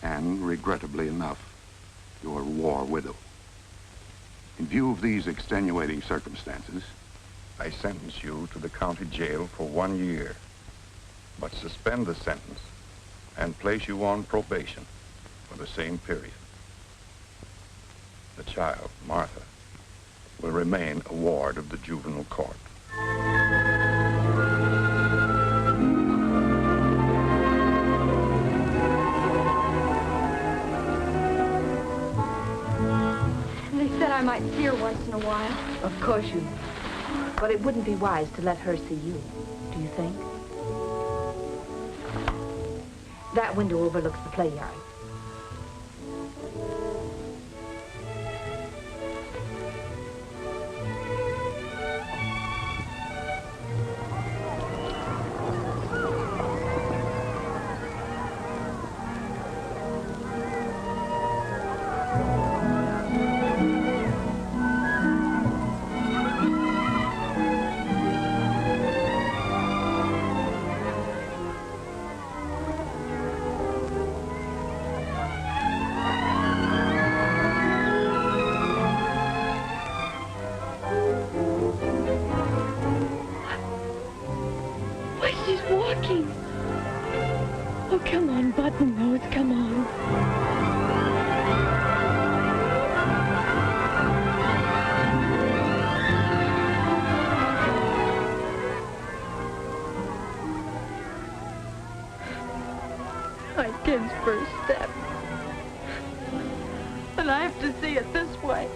and regrettably enough, you are a war widow. In view of these extenuating circumstances, I sentence you to the county jail for 1 year, but suspend the sentence and place you on probation for the same period. The child, Martha, will remain a ward of the juvenile court. They said I might see her once in a while. Of course you. But it wouldn't be wise to let her see you, do you think? That window overlooks the play yard. Kid's first step. And I have to see it this way.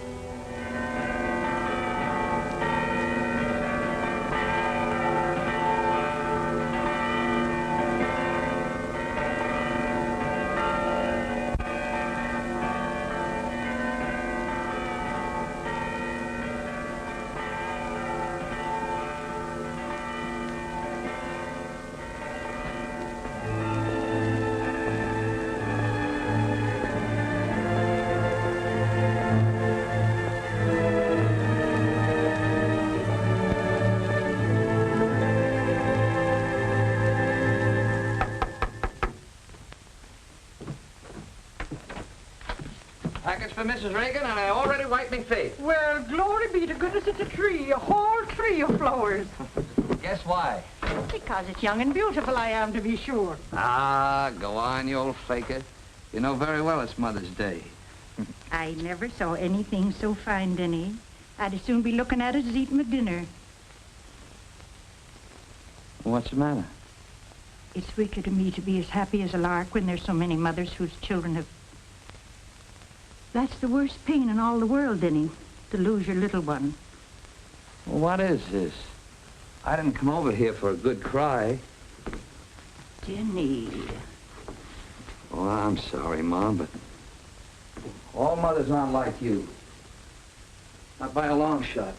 Package for Mrs. Reagan, and I already wiped me face. Well, glory be to goodness, it's a tree, a whole tree of flowers. Guess why? Because it's young and beautiful, I am, to be sure. Ah, go on, you old faker. You know very well it's Mother's Day. I never saw anything so fine, Denny. I'd as soon be looking at it as eating my dinner. What's the matter? It's wicked of me to be as happy as a lark when there's so many mothers whose children have That's the worst pain in all the world, Denny, to lose your little one. Well, what is this? I didn't come over here for a good cry. Denny. Oh, I'm sorry, Mom, but all mothers aren't like you. Not by a long shot.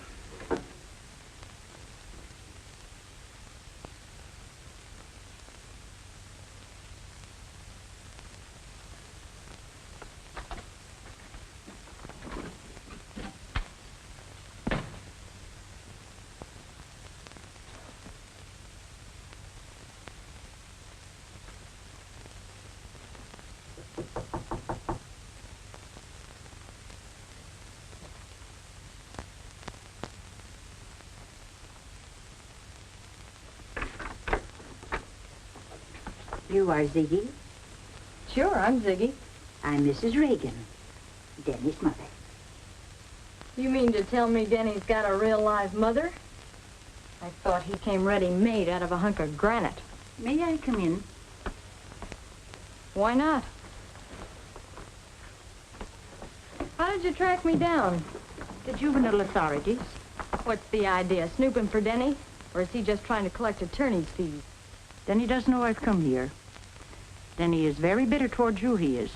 You are Ziggy? Sure, I'm Ziggy. I'm Mrs. Reagan, Denny's mother. You mean to tell me Denny's got a real live mother? I thought he came ready-made out of a hunk of granite. May I come in? Why not? How did you track me down? The juvenile authorities. What's the idea, snooping for Denny? Or is he just trying to collect attorney's fees? Denny doesn't know I've come here. Denny is very bitter towards you, he is.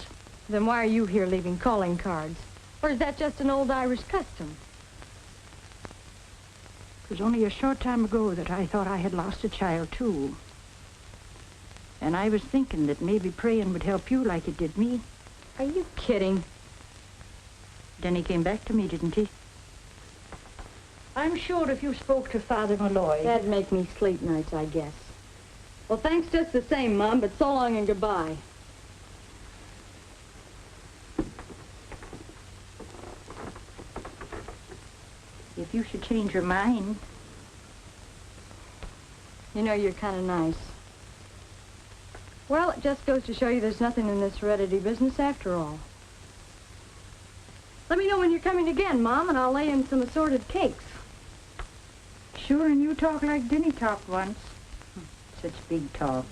Then why are you here leaving calling cards? Or is that just an old Irish custom? It was only a short time ago that I thought I had lost a child, too. And I was thinking that maybe praying would help you like it did me. Are you kidding? Denny came back to me, didn't he? I'm sure if you spoke to Father Malloy... That'd make me sleep nights, I guess. Well, thanks just the same, Mom, but so long and goodbye. If you should change your mind... You know, you're kind of nice. Well, it just goes to show you there's nothing in this heredity business after all. Let me know when you're coming again, Mom, and I'll lay in some assorted cakes. Sure, and you talk like Denny talked once. Such big talk.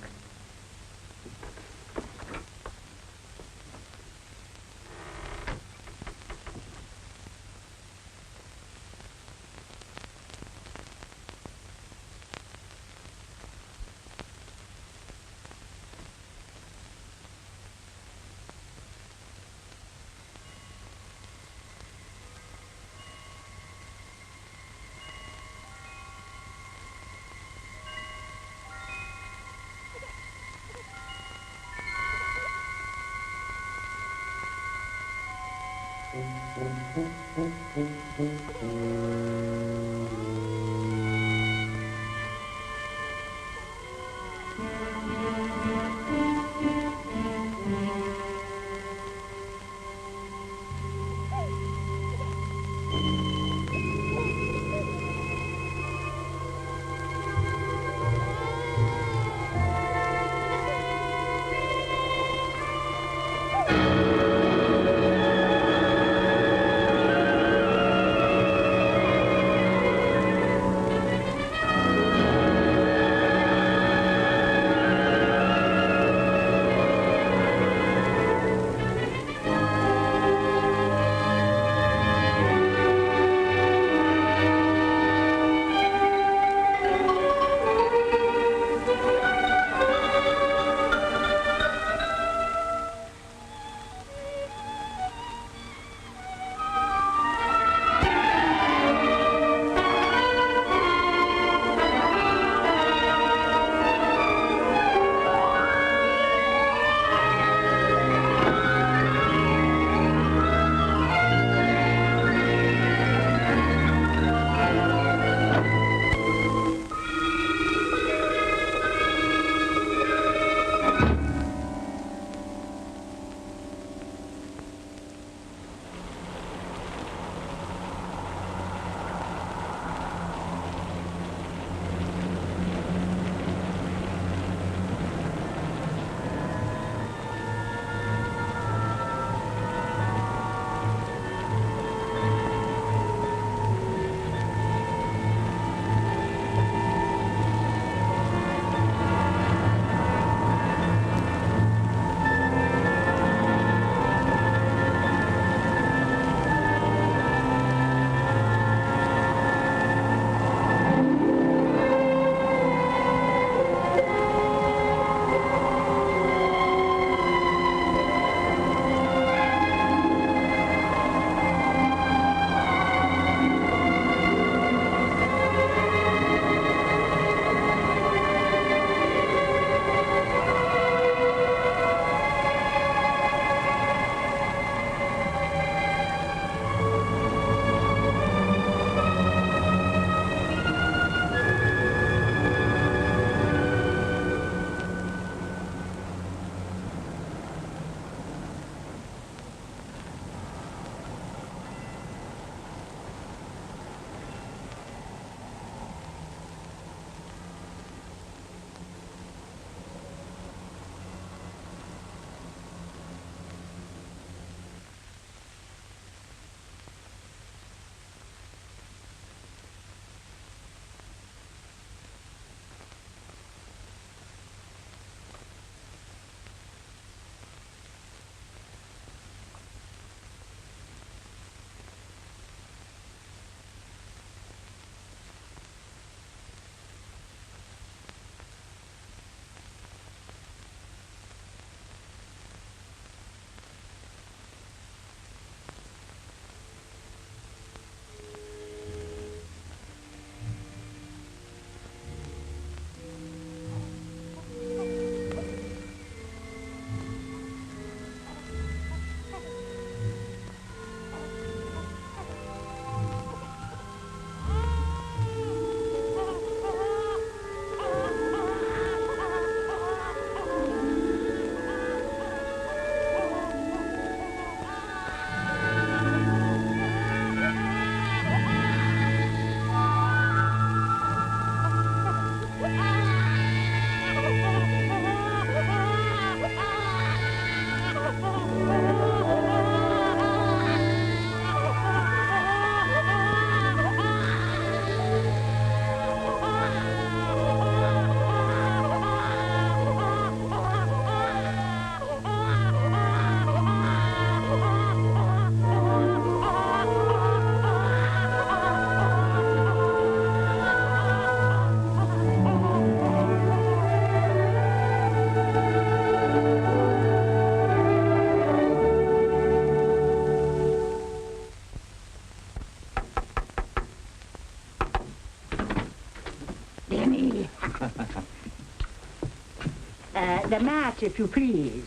The match, if you please.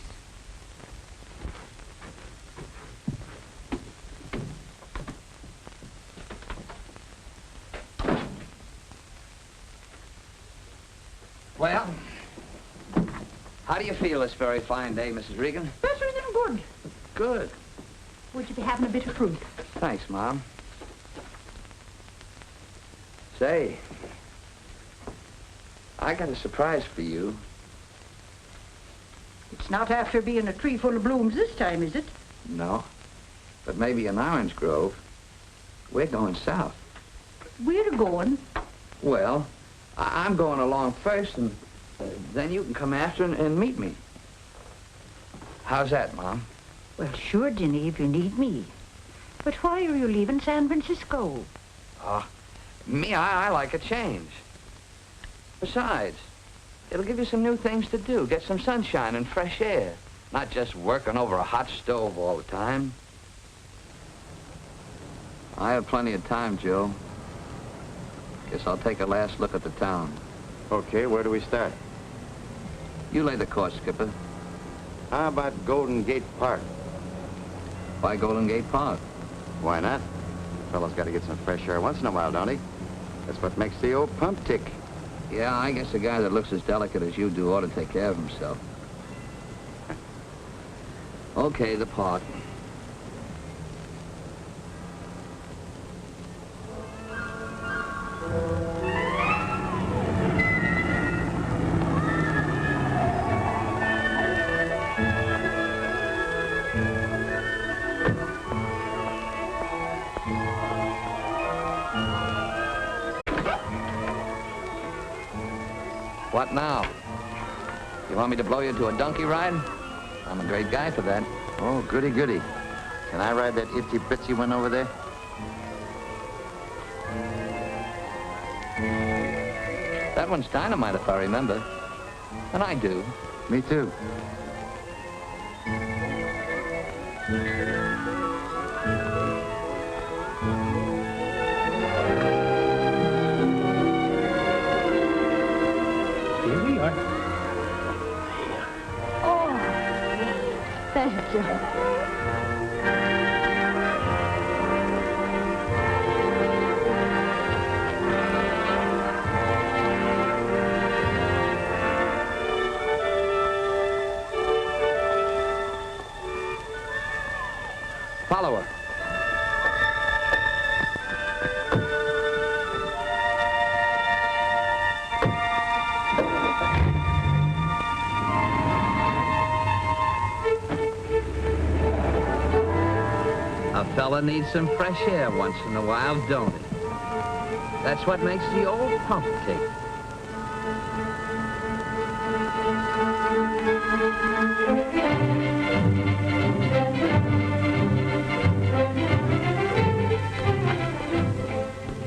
Well, how do you feel this very fine day, Mrs. Regan? Better than good. Good. Would you be having a bit of fruit? Thanks, Mom. Say, I got a surprise for you. It's not after being a tree full of blooms this time, is it? No, but maybe an orange grove. We're going south. We're going. Well, I'm going along first, and then you can come after and meet me. How's that, Mom? Well, sure, Jenny, if you need me. But why are you leaving San Francisco? Me, I like a change. Besides, it'll give you some new things to do. Get some sunshine and fresh air. Not just working over a hot stove all the time. I have plenty of time, Joe. Guess I'll take a last look at the town. Okay, where do we start? You lay the course, Skipper. How about Golden Gate Park? Why Golden Gate Park? Why not? Fellow's got to get some fresh air once in a while, don't he? That's what makes the old pump tick. Yeah, I guess a guy that looks as delicate as you do ought to take care of himself. Okay, the park. What now? You want me to blow you to a donkey ride? I'm a great guy for that. Oh, goody, goody. Can I ride that itsy-bitsy one over there? That one's dynamite, if I remember. And I do. Me too. Here we are. Oh, thank you. Follow her. A fella needs some fresh air once in a while, don't he? That's what makes the old pump tick.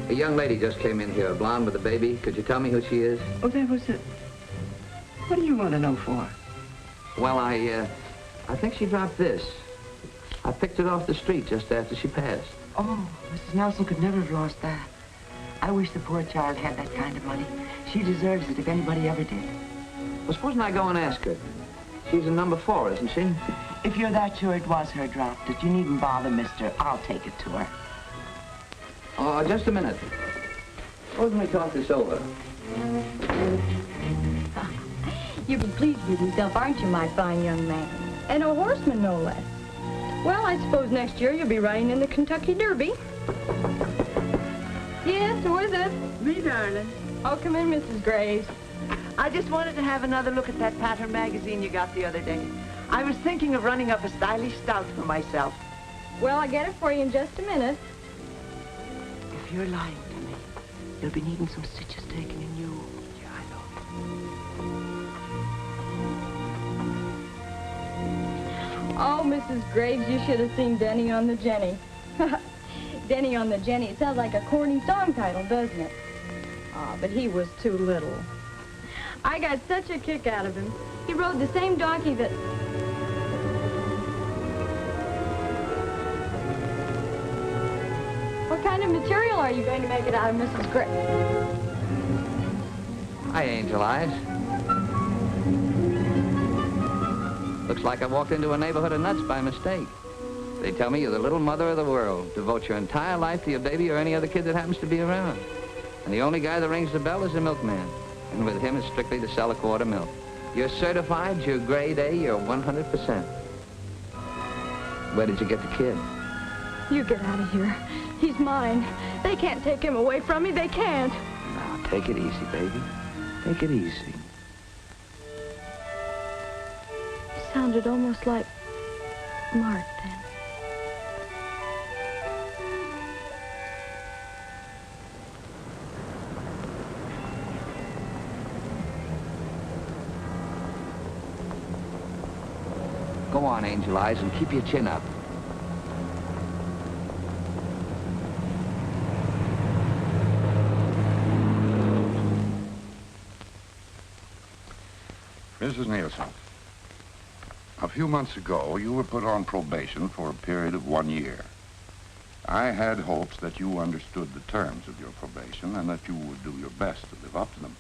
A young lady just came in here, a blonde with a baby. Could you tell me who she is? Oh, that was it. What do you want to know for? Well, I think she dropped this. I picked it off the street just after she passed. Oh, Mrs. Nelson could never have lost that. I wish the poor child had that kind of money. She deserves it if anybody ever did. Well, supposing I go and ask her. She's in number 4, isn't she? If you're that sure it was her dropped it, you needn't bother, mister. I'll take it to her. Oh, just a minute. Suppose we talk this over. You'll be pleased with yourself, aren't you, my fine young man? And a horseman, no less. Well, I suppose next year you'll be riding in the Kentucky Derby. Yes, who is it? Me, darling. Oh, come in, Mrs. Graves. I just wanted to have another look at that pattern magazine you got the other day. I was thinking of running up a stylish stout for myself. Well, I'll get it for you in just a minute. If you're lying to me, you'll be needing some stitches taken in you. Yeah, I know. Oh, Mrs. Graves, you should have seen Denny on the Jenny. Denny on the Jenny. It sounds like a corny song title, doesn't it? Oh, but he was too little. I got such a kick out of him. He rode the same donkey that... What kind of material are you going to make it out of, Mrs. Graves? Hi, Angel Eyes. Looks like I walked into a neighborhood of nuts by mistake. They tell me you're the little mother of the world. Devote your entire life to your baby or any other kid that happens to be around. And the only guy that rings the bell is the milkman. And with him, it's strictly to sell a quart of milk. You're certified, you're grade A, you're 100%. Where did you get the kid? You get out of here. He's mine. They can't take him away from me. They can't. Now, take it easy, baby. Take it easy. Sounded almost like Mart then. Go on, Angel Eyes, and keep your chin up. Mrs. Nielsen, a few months ago, you were put on probation for a period of 1 year. I had hopes that you understood the terms of your probation and that you would do your best to live up to them.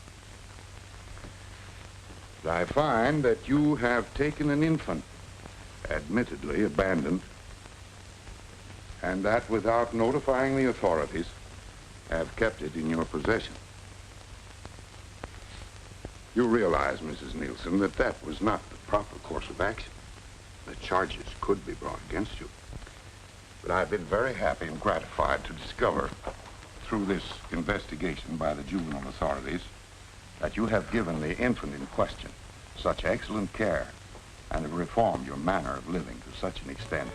But I find that you have taken an infant, admittedly abandoned, and that without notifying the authorities, have kept it in your possession. You realize, Mrs. Nielsen, that that was not the proper course of action. The charges could be brought against you. But I've been very happy and gratified to discover, through this investigation by the juvenile authorities, that you have given the infant in question such excellent care and have reformed your manner of living to such an extent.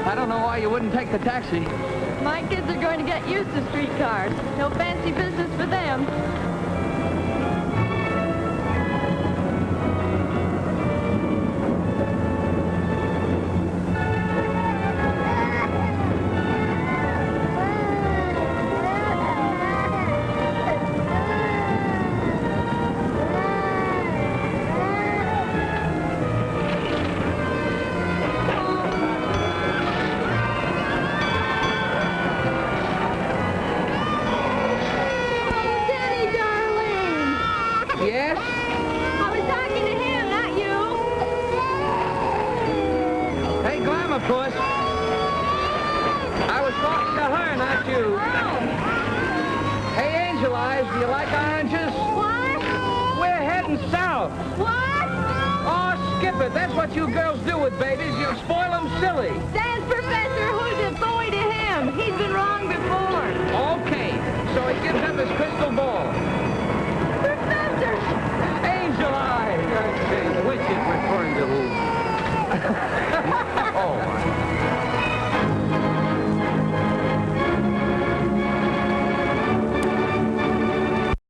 I don't know why you wouldn't take the taxi. My kids are going to get used to streetcars. No fancy business for them. That's what you girls do with babies. You spoil them silly. Dance Professor, who's it boy to him? He's been wrong before. Okay, so he gives up his crystal ball.